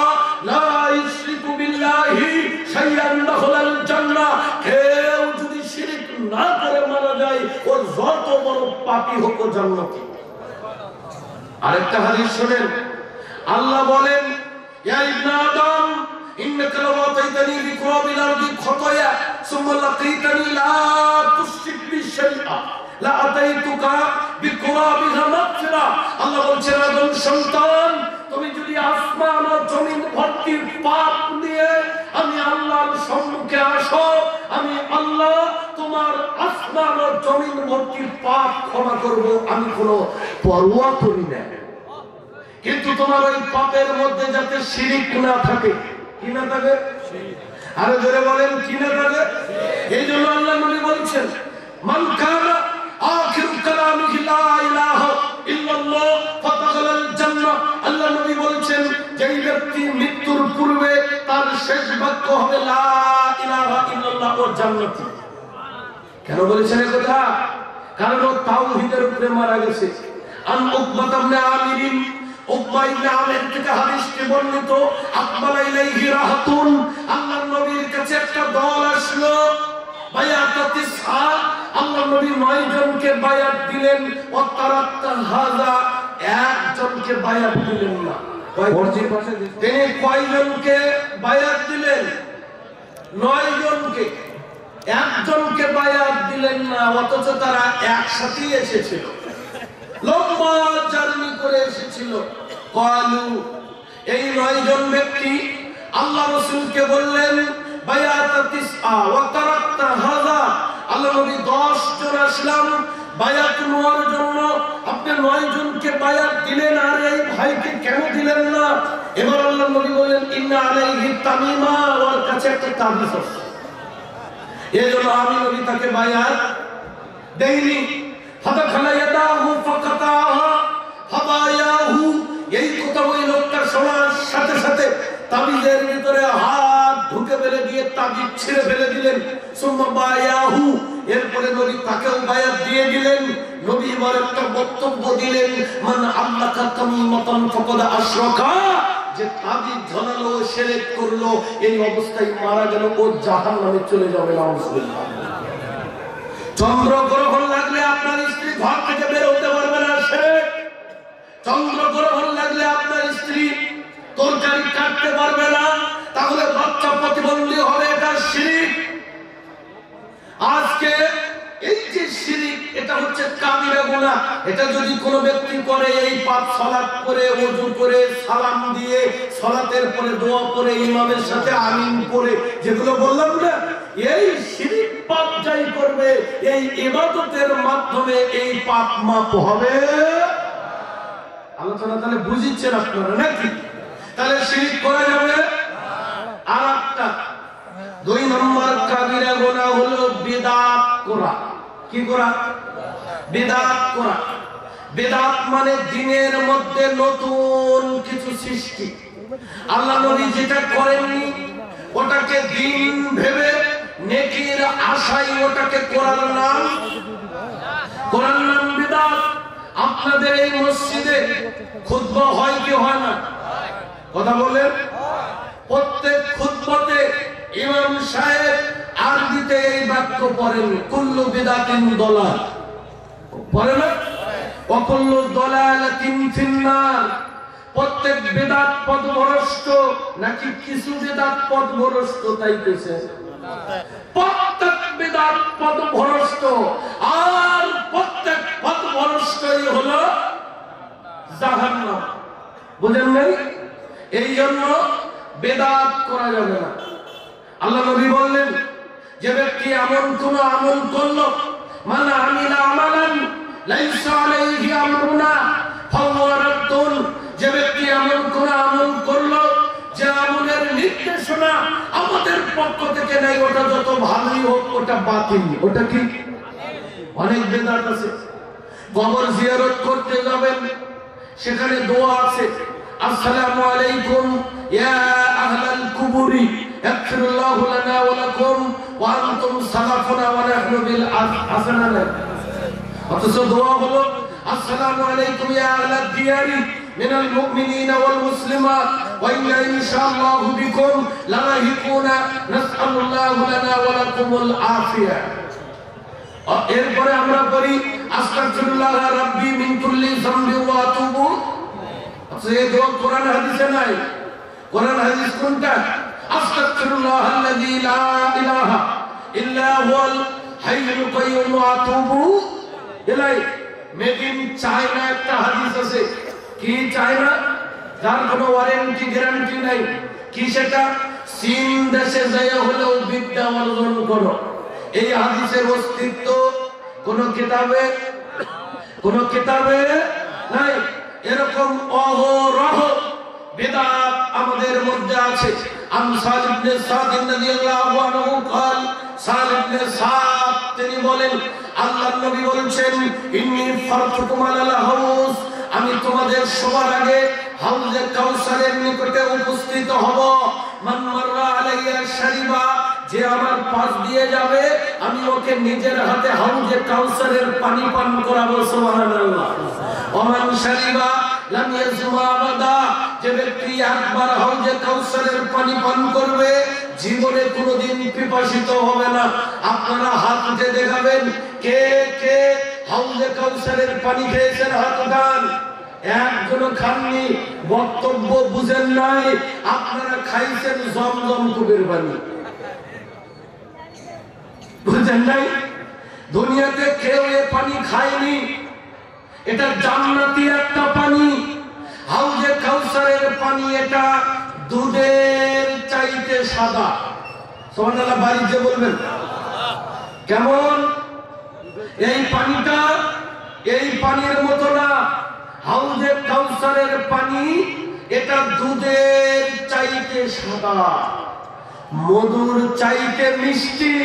লা ইশরিকু বিল্লাহি শাইয়ান দাখালাল জান্নাহ, কেউ যদি শিরক না করে মারা যায় ও যত বড় পাপী হোক ও জান্নাতি। আরেকটা হাদিস শুনেন, আল্লাহ বলেন, ইয়া ইবনে আদম ইন্নাকা লাওয়াতাইতানি বিকুরাবিল আরদি খাতায়া সুম্মা লাকিতানি লা তুশরিক বি শাইআ লা আতাইতুকা বিকুরাবিহা মাগফিরা। আল্লাহ বলছেন, আদম সন্তান, তুমি যদি আসমান ও জমিন ভর্তি পাপ নিয়ে আমি আল্লাহর সম্মুখে আসো, আমি আল্লাহ তোমার আসমান ও জমিন ভর্তি পাপ ক্ষমা করব, আমি কোনো পরোয়া করি না। কিন্তু তোমার ওই পাপের মধ্যে যাতে শিরক না থাকে। কি না থাকে? আরে জোরে বলেন, কি না থাকে? এই জন্য আল্লাহ নবী বলছেন, মান কানা আখিরু কালামিহি লা ইলাহা ইল্লাল্লাহ ফাদাখালাল জান্নাহ। আল্লাহ নবী বলছেন, যেই ব্যক্তি মৃত্যুর পূর্বে তার শেষ বাক্য হবে লা ইলাহা ইল্লাল্লাহ, ও জান্নাতি। কেন বলেছেন এই কথা? কারণ ও তাওহীদের উপরে মারা গেছে। আন উকবা ইবনে আমির, উকবা ইবনে আমির থেকে হাদিসটি বর্ণিত, আকবালা ইলাইহি রাহাতুন, আল্লাহর নবীর কাছে একটা দল আসলো, বায়াত তিসআ, আল্লাহর নবী 9 জনকে বায়াত দিলেন। ও তারাত্তা হাযা, একজনকে বায়াত দিলেন না। তিনি কয়জনকে বায়াত দিলেন? 9 জনকে। একজনকে বায়াত দিলেন না, অথচ তারা একসাথে এসেছিল, লম্বা জার্নি করে এসেছিল। কালু, এই 9 জন ব্যক্তি আল্লাহ রাসূলকে বললেন, বায়াত তিসআ ওয়া তারাক্তা হাযা, আল্লাহ নবী 10 জন আসলাম বায়াত নেওয়ার জন্য, আপনি 9 জনকে বায়াত দিলেন, আর এই ভাইকে কেন দিলেন না? এবার আল্লাহ নবী বললেন, ইন্না আলাইহি তামিমা, ওর কাছে একটা তাবিজ আছে, এজন্য আমি নবী তাকে বায়াত দেইনি। ফাদাখালা ইয়াদাহু ফাকাতাহা হাবায়াহু, এই কথা ওই লোকটা শোনার সাথে সাথে তাবিজের ভিতরে হাত ঢুকে ফেলে দিয়ে তাবিজ ছিঁড়ে ফেলে দিলেন। সুম্মা বায়াহু, এরপরে নবী তাকেও বায়াত দিয়ে দিলেন। নবী এবার একটা বক্তব্য দিলেন, মান আল্লাকা তামিমাতান ফাকাদ আশরাকা, যে তাবিজ ঝালালো, শিরক করলো, এই অবস্থায় মারা গেল, ও জাহান্নামে চলে যাবে। নাউজুবিল্লাহ। চন্দ্রগ্রহণ লাগলে আপনার স্ত্রী ঘর থেকে বের হতে পারবে না, শিরক। চন্দ্রগ্রহণ লাগলে আপনার স্ত্রী তরকারি কাটতে পারবে না, তাহলে বাচ্চা প্রতিবন্ধী হবে, এটা শিরক। আজকে এই যে শিরক, এটা হচ্ছে কাবিরা গুনাহ। এটা যদি কোনো ব্যক্তি করে, এই পাপ সালাত করে, ওযু করে, সালাম দিয়ে, সালাতের পরে দোয়া করে, ইমামের সাথে আমিন পড়ে, যেগুলো বললাম না, এই শিরক পাপ যাই করবে, এই ইবাদতের মাধ্যমে এই পাপ মাপ হবে। আলোচনা তাহলে বুঝিচ্ছেন আপনারা নাকি? তাহলে শিরক করা যাবে। আর একটা 2 নম্বর কাবিরা গুনাহ হলো বিদআত করা। কি করা? বিদআত করা। বিদআত মানে দ্বীনের মধ্যে নতুন কিছু সৃষ্টি। আল্লাহ নবী যেটা করেননি ওটাকে দ্বীন ভেবে নেকির আশায় ওটাকে করার নাম বিদআত। আপনাদের এই মসজিদে খুতবা হয় কি হয় না? কথা বলেন। প্রত্যেক খুতবাতে ইমাম সাহেব আরবিতে এই বাক্য পড়েন, কুল্লু বিদাতিন দলাল, পড়ে না? ওয়াকুল্লু দলালাতিন ফিন্নার, প্রত্যেক বিদআত পথভ্রষ্ট, নাকি কিছু বিদআত পথভ্রষ্ট? তাই কইছে প্রত্যেক বিদআত পথভ্রষ্ট, আর প্রত্যেক পথভ্রষ্টই হলো জাহান্নাম। বুঝেন নাই? এই জন্য বিদআত করা যাবে না। আল্লাহ নবী বললেন, যে ব্যক্তি এমন কোন আমল করলো, মান আমিলা আমালান লাইসা আলাইহি আমরুনা ফাহুয়া রাদ্দুন, যে ব্যক্তি এমন কোন আমল করলো যে আমলের নির্দেশনা আমাদের পক্ষ থেকে নাই, ওটা যত ভালোই হোক ওটা বাতিল। ওটা কি? অনেক বিদআত আছে। কবর জিয়ারত করতে যাবেন, সেখানে দোয়া আছে, আসসালামু আলাইকুম ইয়া আহলাল কুবুরি ইয়াগফিরুল্লাহু লানা ওয়া লাকুম ওয়া আনতুম সালাফুনা ওয়া নাহনু বিল হাসানাত। অথচ দোয়া হলো আসসালামু আলাইকুম ইয়া আহলাদ দিয়ারি মিনাল মুমিনিনা ওয়াল মুসলিমাত ওয়া ইন্না ইনশাআল্লাহু বিকুম লাহিকুনা নাসআলুল্লাহু লানা ওয়া লাকুমুল আফিয়া। এরপরে আমরা পড়ি আস্তাগফিরুল্লাহ রাব্বি মিন কুল্লি যামবি ওয়া আতুবু। এই দোয়া কোরআন হাদিসে নাই। কোরআন হাদিস কোনটা? আস্তাগফিরুল্লাহ আল্লাযী লা ইলাহা ইল্লা হুয়াল হাইয়ুল কাইয়্যুম ওয়া আতুবু ইলাইহি। মেড ইন চায়না একটা হাদিস আছে। কি চায়না? যার কোনো ওয়ারেন্টি গ্যারান্টি নাই। কি সেটা? চীন দেশে যায় হলেও বিদ্যা অর্জন করো। এই হাদিসের অস্তিত্ব কোন কিতাবে নাই। এরকম অহরহ বিদআত আমাদের মধ্যে আছে। আমসাল ইবনে সাদ রাদিয়াল্লাহু আনহু قال সাল ইবনে সাদ তিনি বলেন, আল্লাহর নবী বলেছেন, ইন্নী ফারতুকুম আলাল হাউস, আমি তোমাদের সবার আগে হাউজে কাউসারের নিকটে উপস্থিত হব। মান মাররা আলাইয়া শারিবা, যে আমার পাশ দিয়ে যাবে আমি ওকে নিজের হাতে হাউজে কাউসারের পানি পান করাবো। সুবহানাল্লাহ। ওমান শারিবা লাম ইয়াজমা আবাদা, যে ব্যক্তি একবার হাউজে কাউসারের পানি পান করবে জীবনে কোনোদিন পিপাসিত হবে না। আপনারা হাত উঠে দেখাবেন কে কে হাউজে কাউসারের পানি খেয়েছেন, হাত উঠান। একজনও খাননি, বক্তব্য বুঝেন নাই, আপনারা খাইছেন জমজম কূপের পানি। বুঝেন নাই? দুনিয়াতে কেউ এ পানি খায়নি। এটা জান্নাতি একটা পানি। হাউজে কাউসারের পানি এটা দুধের চাইতে সাদা। সুবহানাল্লাহ, বাড়িতে বলবেন কেমন? এই পানিটা এই পানির মতো না। হাউজে কাউসারের পানি এটা দুধের চাইতে সাদা, মধুর চাইতে মিষ্টি।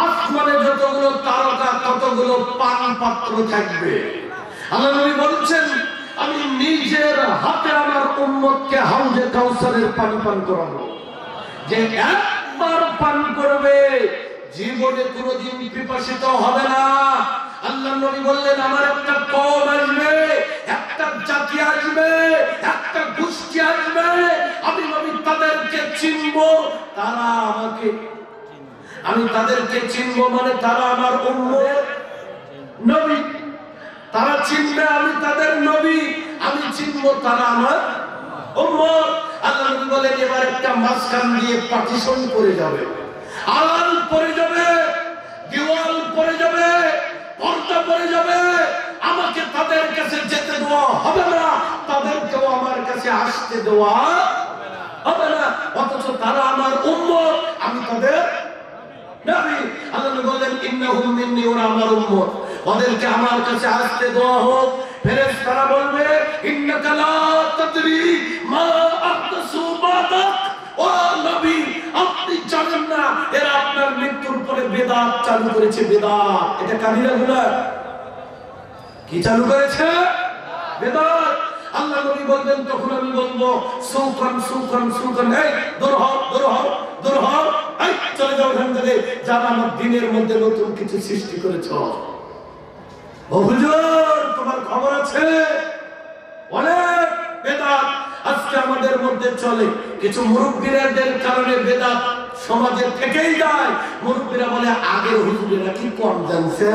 আসমানে যতগুলো তারকা ততগুলো পান পাত্র থাকবে। আল্লাহ নবী বলছেন, আমি নিজের হাতে আমার উম্মতকে হাউজে কাউসারের পানি পান করাবো। যে একবার পান করবে জীবনে কোনোদিন পিপাসিত হবে না। আল্লাহ নবী বললেন, আমার একটা কওম আসবে, একটা জাতি আসবে, একটা গোষ্ঠী আসবে, আমি নবী তাদেরকে চিনবো, তারা আমাকে, আমি তাদেরকে চিনবো মানে তারা আমার উম্মত নবী। তারা চিনবে আমি তাদের নবী, আমি চিনবো তারা আমার উম্মত। আল্লাহ নবী বলেন, এবার একটা মাঝখান দিয়ে পার্টিশন করে যাবে, আড়াল পড়ে যাবে, দেওয়াল পড়ে যাবে, পর্দা পড়ে যাবে। আমাকে তাদের কাছে যেতে দেওয়া হবে না, তাদেরকেও আমার কাছে আসতে দেওয়া হবে না। অথচ তারা আমার উম্মত, আমি তাদের নবী। আল্লাহ বলেন, ইন্নাহুম মিন্নি, ওরা আমার উম্মত, ওদেরকে আমার কাছে আসতে দেওয়া হোক। ফেরেশতারা বলবে, ইন্নাকা লা তাদরি মা আহদাসু বাদাক, ও নবী আপনি জানেন না এরা আপনার মৃত্যুর পরে বিদআত চালু করেছে। বিদআত এটা কাবিরা গুনাহ। কি চালু করেছে? বিদআত। আল্লাহ নবী বলবেন, তখন আমি বলবো, সুকান সুকান সুকান, এই দূর হও, দূর হও, দূর হও, এই চলে যাও এখান থেকে, যারা আমার দিনের মধ্যে নতুন কিছু সৃষ্টি করেছ। ও হুজুর, তোমার খবর আছে? অনেক বিদআত আজকে আমাদের মধ্যে চলে কিছু মুরব্বীদের কারণে বেদাত সমাজে থেকেই যায়। মুরব্বীরা বলে আগের হুজুরেরা কি কম জানছে,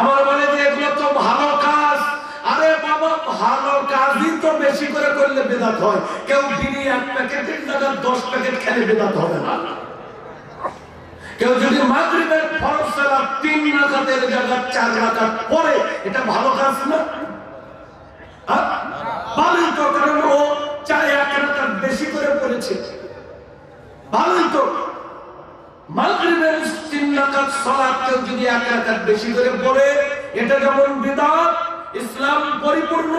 আমার বলে যে এগুলো তো ভালো কাজ। আরে বাবা, ভালো কাজই তো বেশি করে করলে বেদাত হয়। কেউ বিড়ি 1 প্যাকেটের জায়গায় 10 প্যাকেট খেলে বেদাত হবে না। কেউ যদি মাগরিবের ফরজ সালাত 3 রাকাতের জায়গায় 4 রাকাত পড়ে, এটা ভালো কাজ না? ভালোই তো, কারণ ও 1 রাকাত বেশি করে পড়েছে। ভালোই তো, মাগরিবের 3 রাকাত সালাত কেউ যদি 1 রাকাত বেশি করে পড়ে, এটা যেমন বিদআত, ইসলাম পরিপূর্ণ।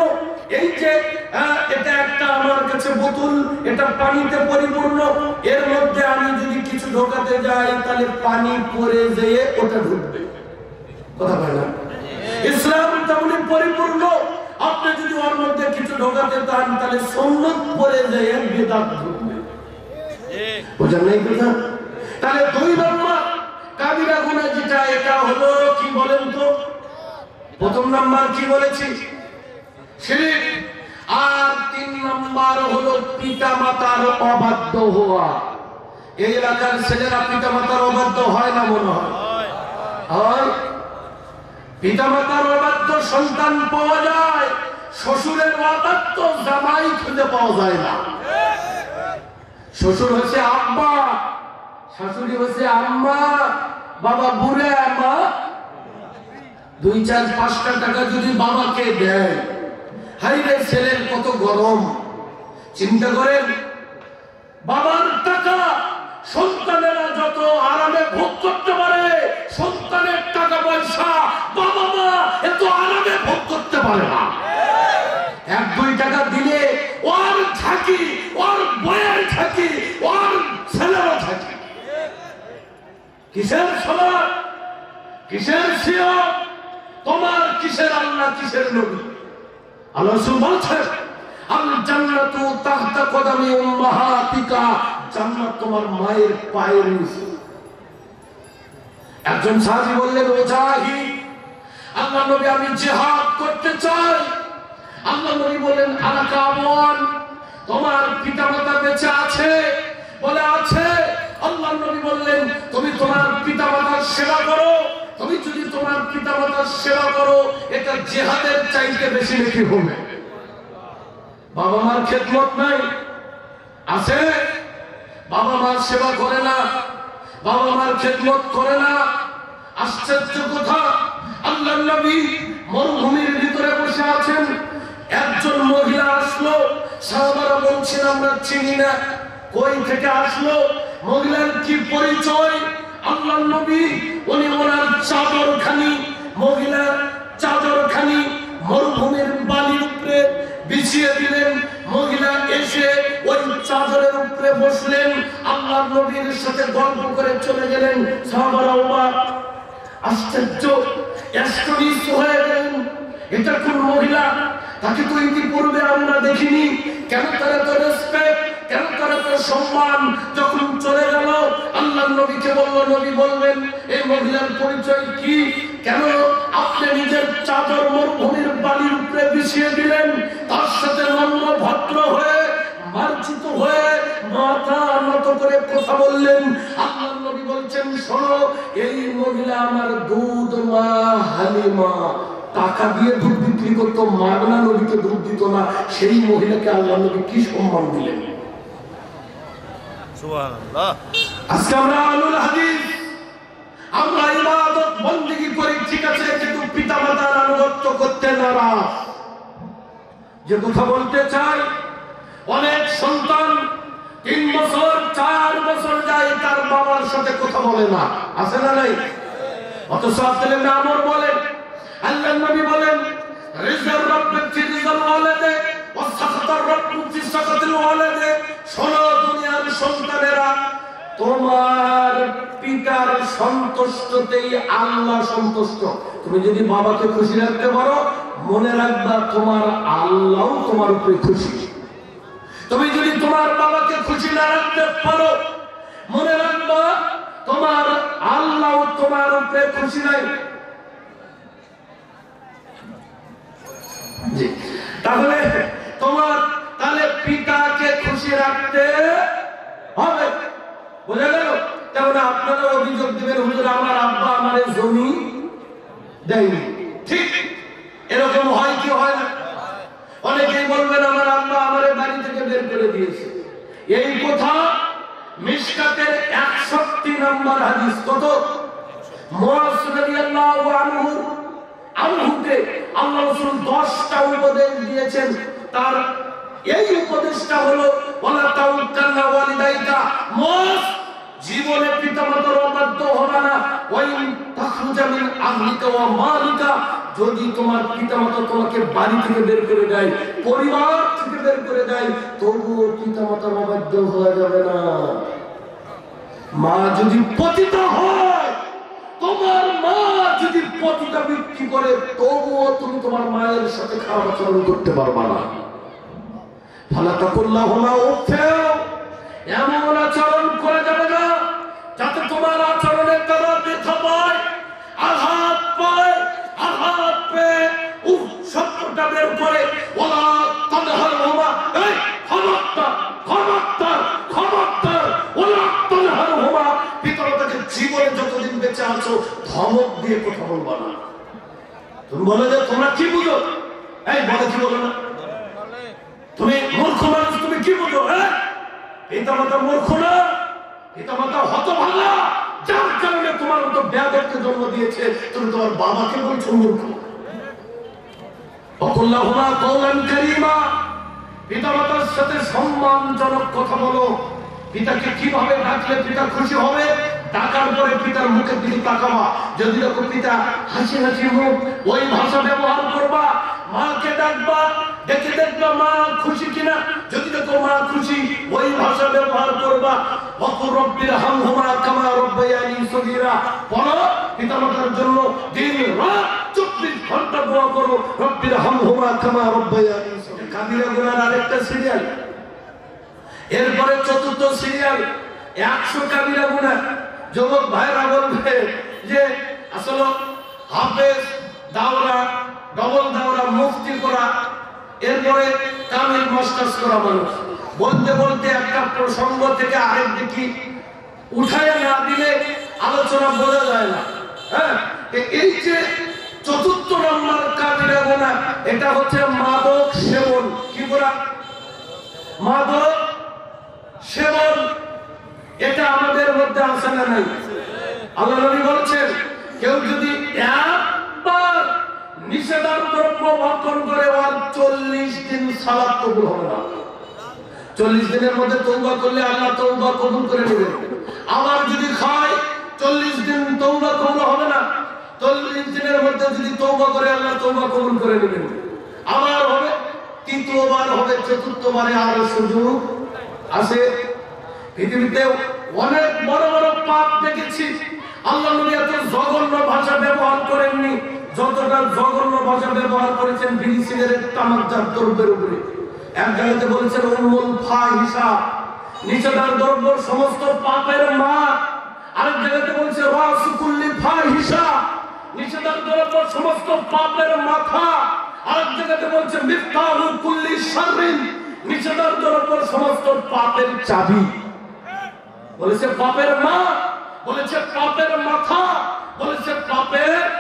এই যে এটা একটা আমার কাছে বোতল, এটা পানিতে পরিপূর্ণ, এর মধ্যে আমি যদি কিছু ঢোকাতে যাই তাহলে পানি পড়ে যেয়ে ওটা ঢুকবে, কথা বলে না? ইসলাম তেমনি পরিপূর্ণ। আপনি যদি ওর মধ্যে কিছু ঢোকাতে চান তাহলে সুন্নাত পড়ে যেয়ে বিদআত ঢুকবে, বুঝেন নাই কথা? তাহলে 2 নম্বর কাবিরা গুনাহ যেটা, এটা হলো কি বলেন তো? প্রথম নাম্বার কি বলেছি? শিরক। আর 3 নাম্বার হলো পিতামাতার অবাধ্য হওয়া। এই এলাকার ছেলেরা পিতামাতার অবাধ্য হয় না? মনে হয়। পিতামাতার অবাধ্য সন্তান পাওয়া যায়, শ্বশুরের অবাধ্য জামাই খুঁজে পাওয়া যায় না। শ্বশুর হচ্ছে আব্বা, শাশুড়ি হচ্ছে আম্মা, বাবা বুড়ে, মা 2-4-5 টাকা যদি বাবাকে দেয়, হাইরে ছেলের কত গরম। চিন্তা করেন, বাবার টাকা সন্তানেরা যত আরামে ভোগ করতে পারে, সন্তানের টাকা পয়সা বাবা মা এত আরামে ভোগ করতে পারে না। 1-2 টাকা দিলে ওর থাকি, ওর বয়ের থাকি, ওর ছেলেরও থাকি। কিসের সমাজ, কিসের সিয়ম, তোমার কিসের আল্লাহ, কিসের নবী? আল্লাহ রাসূল বলছেন, আল জান্নাতু তাহতা কদামি উম্মাহাতিকা, জান্নাত তোমার মায়ের পায়ের নিচে। একজন সাহাবী বললেন, ও জাহিদ, আল্লাহ নবী আমি জিহাদ করতে চাই। আল্লাহ নবী বললেন, আনা কামন, তোমার পিতামাতা বেঁচে আছে? বলে আছে। আল্লাহ নবী বললেন, তুমি তোমার পিতামাতার সেবা করো। তুমি যদি তোমার পিতামাতার সেবা করো, এটা জিহাদের চাইতে বেশি নাকি হবে? বাবা মার খেদমত নাই, আছে? বাবা মার সেবা করে না, বাবা মার খেদমত করে না। আশ্চর্য কথা, আল্লাহর নবী মরুভূমির ভিতরে বসে আছেন, একজন মহিলা আসলো। সাহাবারা বলছেন আমরা চিনি না, কই থেকে আসলো, মহিলার কি পরিচয়? আল্লাহর নবী উনি ওনার চাদরখানি, মহিলার চাদরখানি মরুভূমির বালির উপরে বিছিয়ে দিলেন। মহিলা এসে ওই চাদরের উপরে বসলেন, আল্লাহর নবীর সাথে গল্প করে চলে গেলেন। সাহাবারা অবাক, আশ্চর্য, অ্যাস্টনিশ হয়ে গেলেন। এটা কোন মহিলা? তাকে তো ইতিপূর্বে আমরা দেখিনি। কেন তার এত রেসপেক্ট, কেন তার এত সম্মান? যখন চলে গেল আল্লাহর নবীকে বলল, নবী বলবেন এই মহিলার পরিচয় কি? কেন আপনি নিজের চাদর মরুভূমির বালির উপরে বিছিয়ে দিলেন? তার সাথে নম্র ভদ্র হয়ে, মার্জিত হয়ে, মাথা নত করে কথা বললেন। আল্লাহর নবী বলছেন, শোনো, এই মহিলা আমার দুধ মা হালিমা, টাকা দিয়ে দুধ বিক্রি করতো, মাগনা নবীকে দুধ দিত না। সেই মহিলাকে আল্লাহ নবী কি সম্মান দিলেন? সুবহানাল্লাহ। আজকে আমরা আহলুল হাদিস, আমরা ইবাদত বন্দেগী করি, ঠিক আছে, কিন্তু পিতামাতার আনুগত্য করতে নারাজ। যে কথা বলতে চাই, অনেক সন্তান 3 বছর 4 বছর যায় তার বাবার সাথে কথা বলে না, আছে না নাই? অথচ আব্দুল্লাহ ইবনে আমর বলেন, আল্লাহর নবী বলেন, রিজাল রাব্বি ফি রিজাল ওয়ালাদে ওয়া সাখাতার রাব্বি ফি সাখাতিল ওয়ালাদে। শোনো দুনিয়ার সন্তানেরা, তোমার পিতার সন্তুষ্টতেই আল্লাহ সন্তুষ্ট। তুমি যদি বাবাকে খুশি রাখতে পারো, মনে রাখবা তোমার আল্লাহও তোমার উপরে খুশি। তুমি যদি তোমার বাবাকে খুশি না রাখতে পারো, মনে রাখবা তোমার আল্লাহও তোমার উপরে খুশি নাই। তাহলে তোমার পিতাকে খুশি রাখতে হবে। বোঝা গেল? তেমন আপনারা অভিযোগ দিবেন, হুজুর আমার আব্বা আমারে জমি দেয়নি। ঠিক এরকম হয় কি হয় না? অনেকেই বলবেন আমার আব্বা আমারে বাড়ি থেকে বের করে দিয়েছে। এই কথা মিশকাতের 61 নম্বর হাদিস। কত? মুআজ রাদিয়াল্লাহু আনহুকে আল্লাহ রাসূল 10টা উপদেশ দিয়েছেন। তার এই উপদেশটা হলো ওয়ালা তাওয়াক্কালনা ওয়ালিদাইকা, মুআজ জীবনে পিতামাতার অবাধ্য হবে না। ওয়াইন তাখরুজা মিন আহলিকা ওয়া মালিকা, যদি তোমার পিতামাতা তোমাকে বাড়ি থেকে বের করে দেয়, পরিবার থেকে বের করে দেয়, তবুও পিতামাতার অবাধ্য হওয়া যাবে না। মা যদি পতিতা হয়, তোমার মা যদি পতিতা বিক্রি করে, তবুও তুমি তোমার মায়ের সাথে খারাপ আচরণ করতে পারবা না। ফালা তাকুল্লাহুমা উফফিন, এমন আচরণ করা যাবে না যাতে তোমার আচরণের দ্বারা ব্যথা পায়, আঘাত পায়, আঘাত পেয়ে শব্দটা বের করে ওয়ালা তানহারহুমা, এই খবরদার খবরদার খবরদার, ওয়ালা তানহারহুমা, পিতামাতাকে জীবনে যতদিন বেঁচে আছো ধমক দিয়ে কথা বলবা না। তুমি বলে যে তোমরা কি বুঝো, এই বলে কি বলো না? তুমি মূর্খ মানুষ, তুমি কি বুঝো? পিতামাতা মূর্খ না, পিতামাতা হতভাগা, যার কারণে তোমার মতো বেয়াদবকে জন্ম দিয়েছে, তুমি তোমার বাবাকে বলছো মূর্খ। ওয়াকুল্লাহুমা কওলান কারীমা, পিতামাতার সাথে সম্মানজনক কথা বলো। পিতাকে কিভাবে ডাকলে পিতা খুশি হবে, ডাকার পরে পিতার মুখের দিকে তাকাবা। যদি দেখো পিতা হাসি হাসি মুখ, ওই ভাষা ব্যবহার করবা। মাকে ডাকবা, ডেকে দেখবা মা খুশি কিনা। যদি দেখো মা খুশি, ওই ভাষা ব্যবহার করবা। ওয়াকুর রব্বিরহামহুমা কামা রাব্বায়ানি সগীরা, বলো পিতামাতার জন্য দিন রাত 24 ঘন্টা দোয়া করো, রব্বিরহামহুমা কামা রাব্বায়ানি সগীরা। কাবিরা গুনার আরেকটা সিরিয়াল, এরপরে 4র্থ সিরিয়াল 100 কাবিরা গুনাহ। যুবক ভাইরা বলবে যে আসলে হাফেজ দাওরা, ডবল দাওরা, মুফতি করা, এরপরে কামিল মাস্টার্স করা মানুষ, বলতে বলতে একটা প্রসঙ্গ থেকে আরেক দিকে উঠায় না দিলে আলোচনা বোঝা যায় না। হ্যাঁ, এই যে 4র্থ নম্বর কাবিরা গুনাহ, এটা হচ্ছে মাদক সেবন। কি করা? মাদক সেবন। এটা আমাদের মধ্যে আছে না নাই? আল্লাহ নবী বলছেন কেউ যদি একবার নিষেধাজ্ঞ দ্রব্য ভক্ষণ করে, আর 40 দিন সালাত কবুল হবে না। 40 দিনের মধ্যে তওবা করলে আল্লাহ তওবা কবুল করে নেবেন। আবার যদি খায় 40 দিন তওবা কবুল হবে না। 40 দিনের মধ্যে যদি তওবা করে আল্লাহ তওবা কবুল করে নেবেন। আবার হবে, 3য়বার হবে, 4র্থবারে আর সুযোগ আছে। পৃথিবীতে অনেক বড় বড় পাপ দেখেছি, আল্লাহ নবী এত জঘন্য ভাষা ব্যবহার করেননি যতটা জঘন্য ভাষা ব্যবহার করেছেন বিড়ি, সিগারেট, তামাকজাত দ্রব্যের উপরে। এক জায়গাতে বলেছেন উম্মুল ফাহিশা, নিষেধাজ্ঞ দ্রব্য সমস্ত পাপের মা। আরেক জায়গাতে বলেছে রাসু কুল্লি ফাহিশা, নিষেধাজ্ঞ দ্রব্য সমস্ত পাপের মাথা। আরেক জায়গাতে বলেছে মিফতাহু কুল্লি শাররিন, নিষেধাজ্ঞ দ্রব্য সমস্ত পাপের চাবি। বলেছে পাপের মা, বলেছে পাপের মাথা, বলেছে পাপের